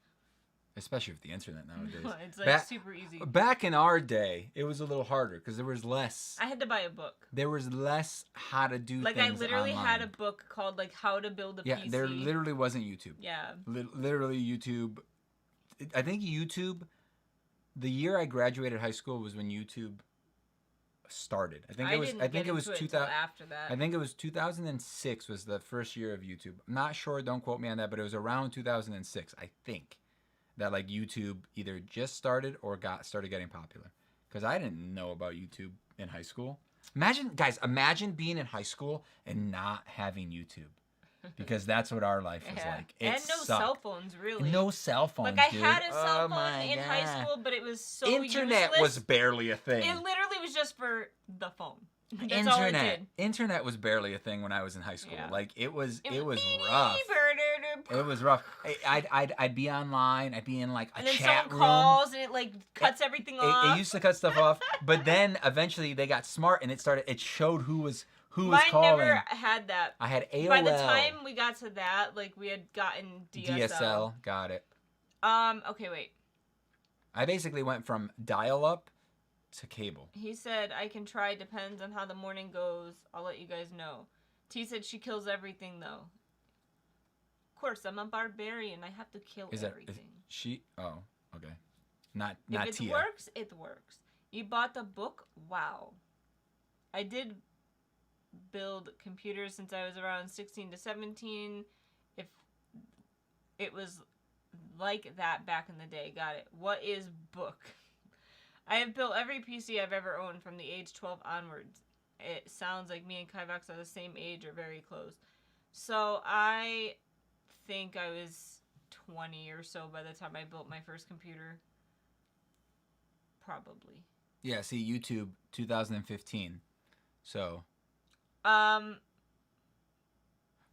Especially with the internet nowadays. It's like super easy. Back in our day, it was a little harder because there was less. I had to buy a book. There was less how to do like things I literally online. had a book called like How to Build a PC. Yeah, there literally wasn't YouTube. Yeah. Literally YouTube. I think YouTube. The year I graduated high school was when YouTube started. I think it was. I think it was 2000. After that. I think it was 2006 was the first year of YouTube. I'm not sure. Don't quote me on that, but it was around 2006. I think that like YouTube either just started or started getting popular. Because I didn't know about YouTube in high school. Imagine being in high school and not having YouTube. Because that's what our life was like. It and no sucked. cell phones, really. No cell phones, Like, I dude. had a cell phone in high school, but it was so Internet useless. was barely a thing. It literally was just for the phone. That's all it did. Internet was barely a thing when I was in high school. Yeah. Like, it was rough. It was rough. I'd be online. I'd be in, like, a chat room. And then someone calls, and it, like, cuts everything off. It used to cut stuff off. But then, eventually, they got smart, and it showed who was calling. Mine never had that. I had AOL. By the time we got to that, like, we had gotten DSL. Got it. Okay, wait. I basically went from dial-up to cable. He said, I can try, depends on how the morning goes. I'll let you guys know. T said she kills everything, though. Of course, I'm a barbarian. I have to kill everything. Oh, okay. Not If it Tia. works, it works. You bought the book? Wow. I did build computers since I was around 16 to 17. If it was like that back in the day. Got it. What is book? I have built every PC I've ever owned from the age 12 onwards. It sounds like me and Kivox are the same age or very close. So I think I was 20 or so by the time I built my first computer. Probably. Yeah, see, YouTube, 2015. So.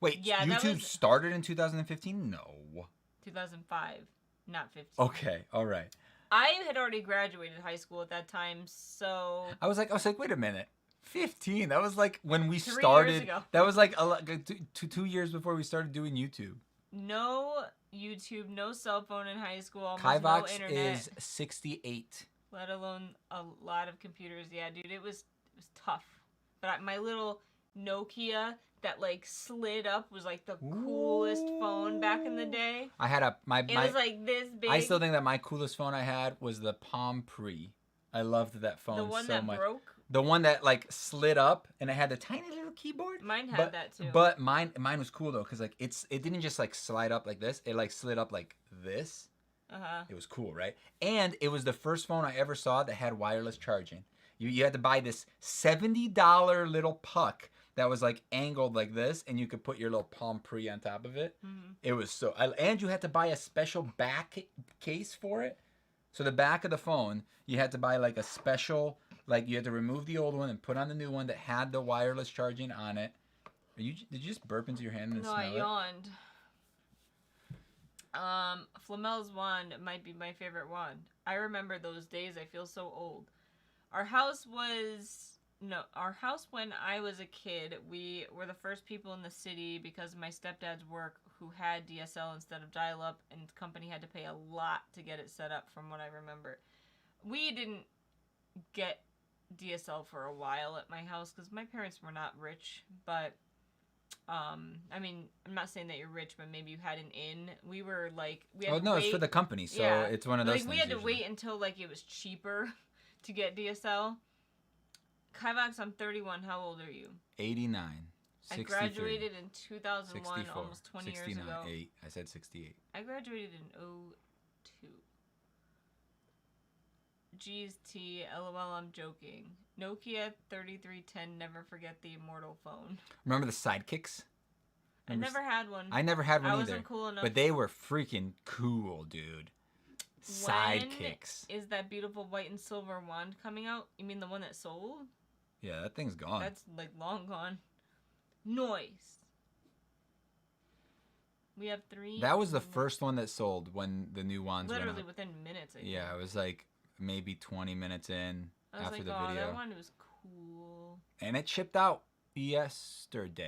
Wait, yeah, YouTube started in 2015? No. 2005, not 15. Okay, all right. I had already graduated high school at that time, so I was like, wait a minute. 15. That was like when we 3 started. years ago. That was like 2 years before we started doing YouTube. No YouTube, no cell phone in high school, almost Kivox no internet. is 68. Let alone a lot of computers. Yeah, dude, it was tough. But my little Nokia that like slid up was like the coolest phone back in the day. I had it was like this big. I still think that my coolest phone I had was the Palm Pre. I loved that phone so much. The one that broke? The one that like slid up and it had the tiny little keyboard. Mine had that too. But mine was cool though cuz like it didn't just like slide up like this. It like slid up like this. Uh-huh. It was cool, right? And it was the first phone I ever saw that had wireless charging. You had to buy this $70 little puck that was like angled like this, and you could put your little Palm Pre on top of it. Mm-hmm. It was and you had to buy a special back case for it. So the back of the phone, you had to buy like a special, like you had to remove the old one and put on the new one that had the wireless charging on it. Did you just burp into your hand and smell it? No, I yawned. Flamel's wand might be my favorite wand. I remember those days. I feel so old. Our house when I was a kid, we were the first people in the city because of my stepdad's work who had DSL instead of dial-up, and the company had to pay a lot to get it set up from what I remember. We didn't get DSL for a while at my house because my parents were not rich, but I mean, I'm not saying that you're rich, but maybe you had an in. We were like, it's for the company, so yeah. It's one of those things. We had to wait until like it was cheaper to get DSL. Kivox, I'm 31. How old are you? 89. I graduated in 2001, almost 20 years ago. 68. I said 68. I graduated in 02. Geez, T, LOL, I'm joking. Nokia 3310, never forget the immortal phone. Remember the sidekicks? I never had one. I never had one either. I wasn't cool enough. But they were freaking cool, dude. Sidekicks. When is that beautiful white and silver wand coming out? You mean the one that sold? Yeah, that thing's gone. That's like long gone. Noise. We have 3. That was the first one that sold when the new wands went out. Literally within minutes, I think. Yeah, it was like maybe 20 minutes in after the video. That one was cool. And it shipped out yesterday,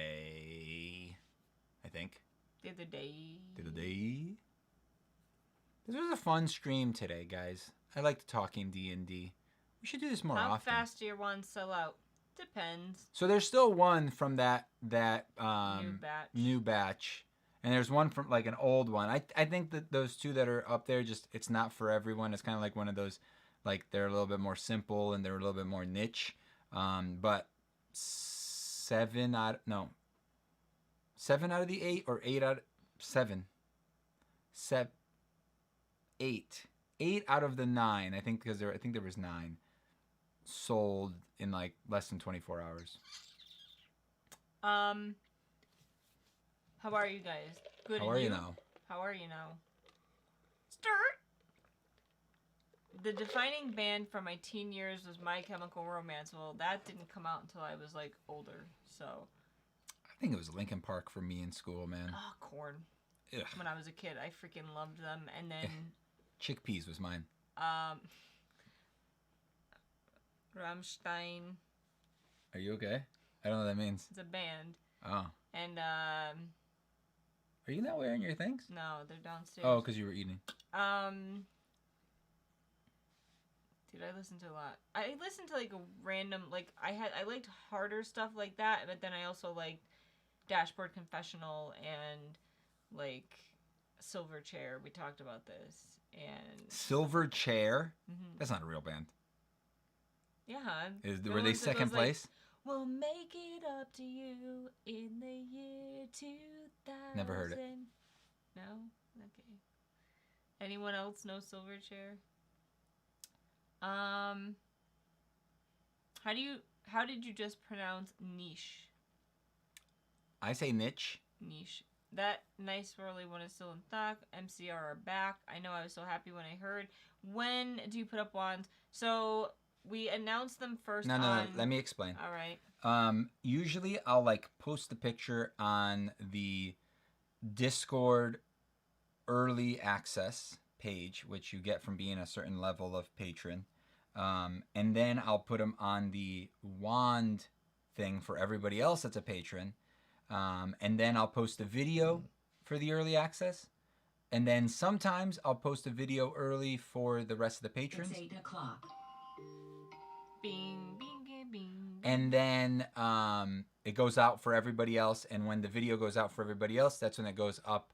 I think. The other day. This was a fun stream today, guys. I liked talking D&D. We should do this more often. How fast do your wands sell out? Depends. So there's still one from that new batch. And there's one from like an old one. I think that those two that are up there, just it's not for everyone. It's kind of like one of those, like they're a little bit more simple and they're a little bit more niche. But 7 out of the 8 or 8 out of 7. 8 out of the 9. I think because there was 9 sold in like less than 24 hours. How are you guys? Good. How are you now? How are you now? Start. The defining band from my teen years was My Chemical Romance. Well, that didn't come out until I was like older. So. I think it was Linkin Park for me in school, man. Oh, Korn. Ugh. When I was a kid, I freaking loved them. And then. Chickpeas was mine. Rammstein. Are you okay? I don't know what that means. It's a band. Oh. And Are you not wearing your things? No, they're downstairs. Oh, because you were eating. Dude, I listened to a lot. I listened to like a random, like I liked harder stuff like that, but then I also liked Dashboard Confessional and like Silverchair. We talked about this. And Silverchair? Mm-hmm. That's not a real band. Yeah. Were they second place? Like, we'll make it up to you in the year 2000. Never heard it. No? Okay. Anyone else know Silverchair? How did you just pronounce niche? I say niche. Niche. That nice swirly one is still in stock. MCR are back. I know I was so happy when I heard. When do you put up wands? So we announced them first. No. Let me explain. All right. Usually I'll like post the picture on the Discord early access page, which you get from being a certain level of patron. And then I'll put them on the wand thing for everybody else that's a patron. And then I'll post a video for the early access. And then sometimes I'll post a video early for the rest of the patrons. It's 8 o'clock. Bing, bing, bing. And then it goes out for everybody else. And when the video goes out for everybody else, that's when it goes up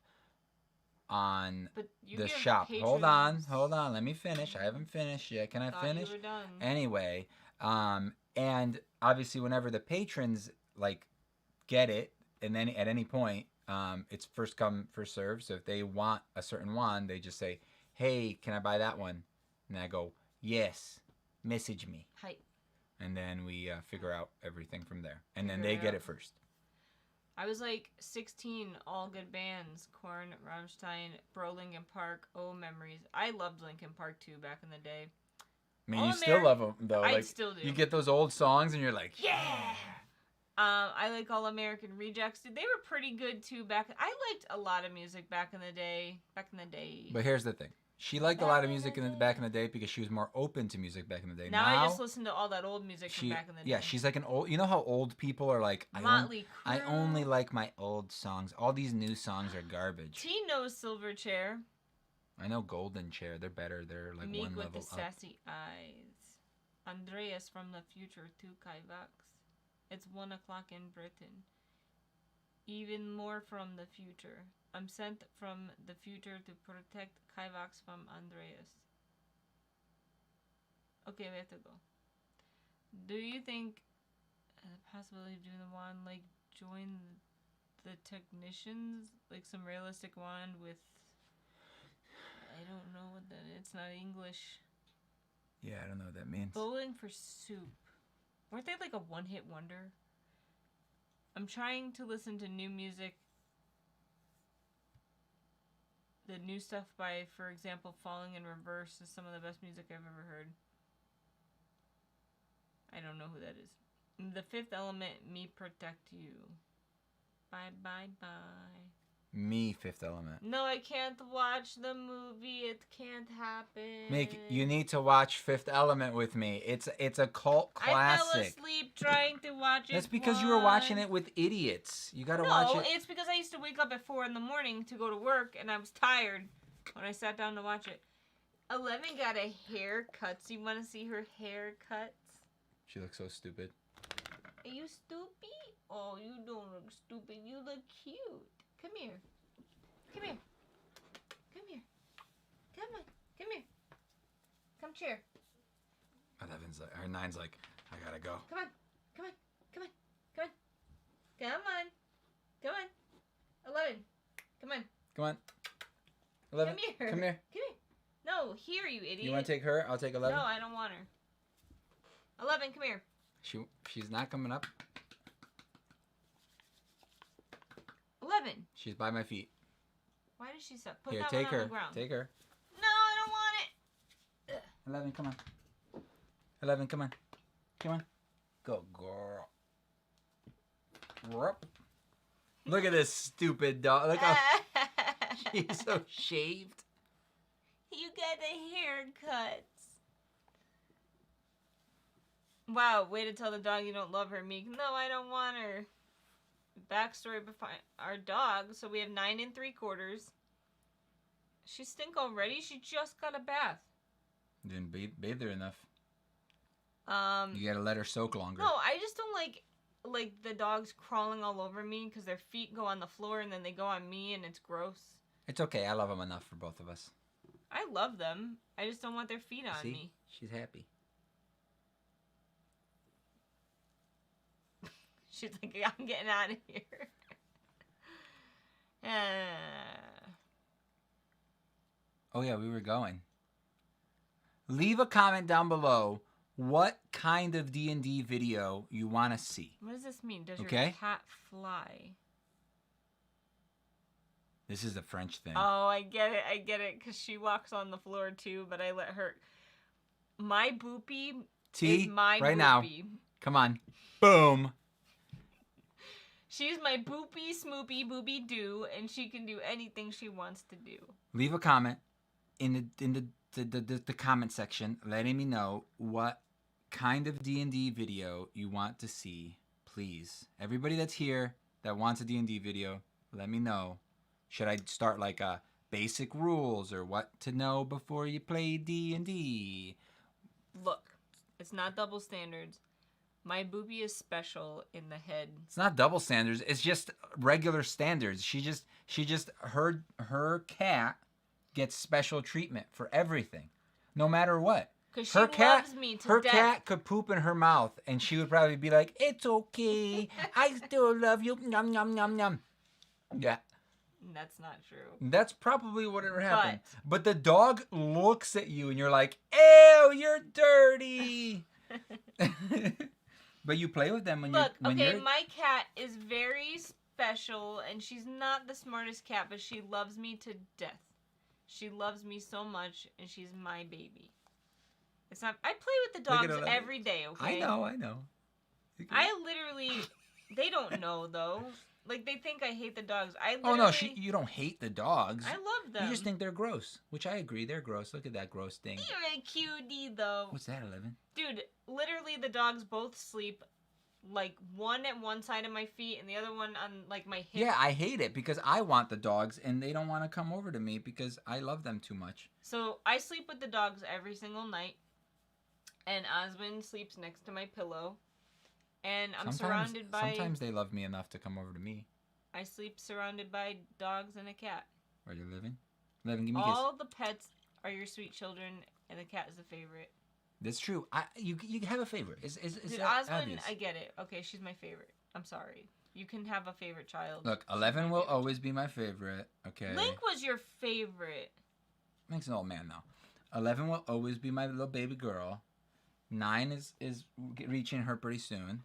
on the shop. Patrons. Hold on. Let me finish. I haven't finished yet. Can I finish? You were done. Anyway, and obviously whenever the patrons like get it, and then at any point, it's first come, first serve. So if they want a certain wand, they just say, "Hey, can I buy that one?" And I go, "Yes, message me." Hi. And then we figure out everything from there. And then they get it first. I was like 16, all good bands. Korn, Rammstein, Bro, Linkin Park. Oh, memories. I loved Linkin Park too back in the day. I mean, you still love them though. I still do. You get those old songs and you're like, yeah. I like All American Rejects. Dude, they were pretty good too back. I liked a lot of music back in the day. But here's the thing. She liked a lot of music back in the day because she was more open to music back in the day. Now I just listen to all that old music from back in the day. Yeah, she's like an old... You know how old people are like, I only like my old songs. All these new songs are garbage. T knows Silverchair. I know Golden Chair. They're better. They're like Meek one level with the up. sassy eyes. Andreas from the future to Kivox. It's 1 o'clock in Britain. Even more from the future. I'm sent from the future to protect Kivox from Andreas. Okay, we have to go. Do you think the possibility of doing the wand like join the technicians, like some realistic wand with. I don't know what that is. It's not English. Yeah, I don't know what that means. Bowling for soup. Weren't they like a one-hit wonder? I'm trying to listen to new music. The new stuff by, for example, Falling in Reverse is some of the best music I've ever heard. I don't know who that is. The Fifth Element, Me Protect You. Bye, bye, bye. Me, Fifth Element. No, I can't watch the movie. It can't happen. Meek, you need to watch Fifth Element with me. It's a cult classic. I fell asleep trying to watch it. That's because you were watching it with idiots. You gotta watch it. No, it's because I used to wake up at 4 a.m. to go to work, and I was tired when I sat down to watch it. 11 got a haircut. So you want to see her haircuts? She looks so stupid. Are you stupid? Oh, you don't look stupid. You look cute. Come here. Come here. Come here. Come on. Come here. Come cheer. 11's like, or 9's like, I gotta go. Come on. Come on. Come on. Come on. Come on. Come on. 11. Come on. Come on. 11. Come here. Come here. Come here. No, here, you idiot. You want to take her? I'll take 11. No, I don't want her. 11, come here. She's not coming up. 11. She's by my feet. Why does she suck? Put Here, that take one her. on the ground. Take her. No, I don't want it. Ugh. 11, come on. 11, come on. Come on. Go, girl. Whoop. Look at this stupid dog. Look how she's so shaved. You got the haircuts. Wow, way to tell the dog you don't love her, Meek. No, I don't want her. Backstory behind our dog. So we have 9 3/4. She stink already? She just got a bath. Didn't bathe her enough. You gotta let her soak longer. No, I just don't like the dogs crawling all over me because their feet go on the floor and then they go on me and it's gross. It's okay. I love them enough for both of us. I love them. I just don't want their feet on me. She's happy. She's like, I'm getting out of here. Oh yeah, we were going. Leave a comment down below what kind of D&D video you want to see. What does this mean? Does your cat fly? This is a French thing. Oh, I get it, because she walks on the floor too, but I let her. My boopy is my right boopy. now. Come on. Boom. She's my boopy, smoopy, booby doo, and she can do anything she wants to do. Leave a comment in the comment section letting me know what kind of D&D video you want to see, please. Everybody that's here that wants a D&D video, let me know. Should I start like a basic rules or what to know before you play D&D? Look, it's not double standards. My boopy is special in the head. It's not double standards. It's just regular standards. She just her cat gets special treatment for everything, no matter what. Because she loves me to death. Her cat could poop in her mouth, and she would probably be like, "It's okay. I still love you." Yum yum yum yum. Yeah. That's not true. That's probably what would happen. But the dog looks at you, and you're like, "Ew, you're dirty." But you play with them when you're... Look, my cat is very special, and she's not the smartest cat, but she loves me to death. She loves me so much, and she's my baby. It's not... I play with the dogs every day, okay? I know. I literally... They don't know, though. Like, they think I hate the dogs. You don't hate the dogs. I love them. You just think they're gross, which I agree. They're gross. Look at that gross thing. You're a cutie, though. What's that, 11? Dude, literally the dogs both sleep, like, one at one side of my feet and the other one on, like, my hip. Yeah, I hate it because I want the dogs and they don't want to come over to me because I love them too much. So, I sleep with the dogs every single night. And Osmond sleeps next to my pillow. And I'm surrounded by... Sometimes they love me enough to come over to me. I sleep surrounded by dogs and a cat. Are you living? Living, give me a kiss. All the pets are your sweet children, and the cat is the favorite. That's true. You have a favorite. Is Dude, that Osmond, obvious? I get it. Okay, she's my favorite. I'm sorry. You can have a favorite child. Look, 11 will always be my favorite. Okay. Link was your favorite. Link's an old man though. 11 will always be my little baby girl. 9 is reaching her pretty soon.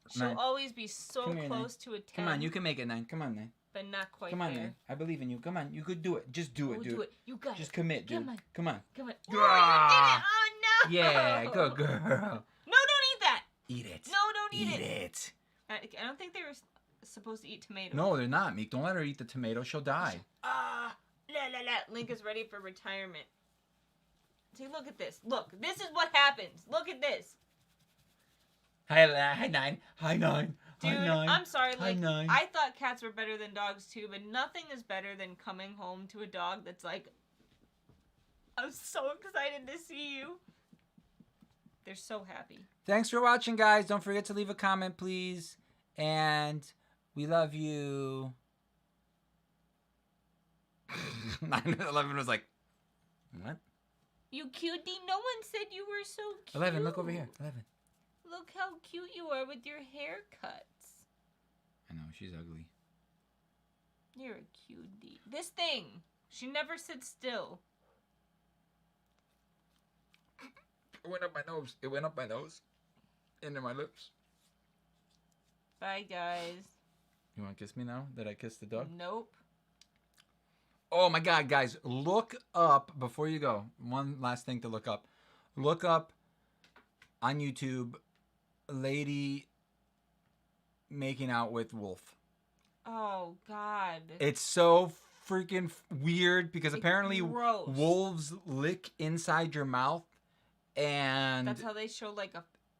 She'll 9. always be so Come here, close to a 10. Come on, you can make it 9. Come on, 9. But not quite Come on, there. 9. I believe in you. Come on, you could do it. Just do it, dude. Do it. You got Just it. commit, dude. Come on. Come on. Yeah. Oh, you did it. Oh, no. Yeah, good girl. No, don't eat that. Eat it. No, don't eat it. I don't think they were supposed to eat tomatoes. No, they're not, Meek. Don't let her eat the tomato. She'll die. Link is ready for retirement. See, look at this. Look, this is what happens. Look at this. Hi, 9. Hi, 9. Dude, Hi, 9. I'm sorry. Hi, Like, 9. I thought cats were better than dogs too, but nothing is better than coming home to a dog that's like, I'm so excited to see you. They're so happy. Thanks for watching, guys. Don't forget to leave a comment, please. And we love you. 9-11 was like, what? You cutie. No one said you were so cute. 11, look over here. 11. Look how cute you are with your haircuts. I know, she's ugly. You're a cutie. This thing. She never sits still. It went up my nose. It went up my nose. Into my lips. Bye, guys. You want to kiss me now that I kissed the dog? Nope. Oh my God, guys, look up, before you go, one last thing to look up. Look up on YouTube, lady making out with wolf. Oh, God. It's so freaking weird because It's apparently gross. wolves lick inside your mouth and That's how they show, like,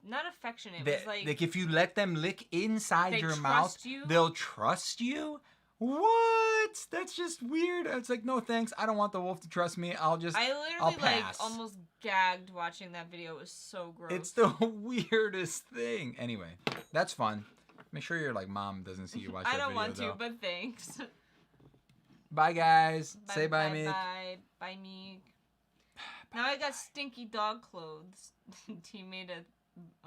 not affection. It they, was like if you let them lick inside they your trust mouth, you? they'll trust you? What? That's just weird. It's like, no thanks. I don't want the wolf to trust me. I literally I'll like pass. almost gagged watching that video. It was so gross. It's the weirdest thing. Anyway, that's fun. Make sure your like mom doesn't see you watch that I don't video, want though. to, but thanks. Bye, guys. Say bye, Meek. Bye, Meek. Now I got stinky dog clothes. He made a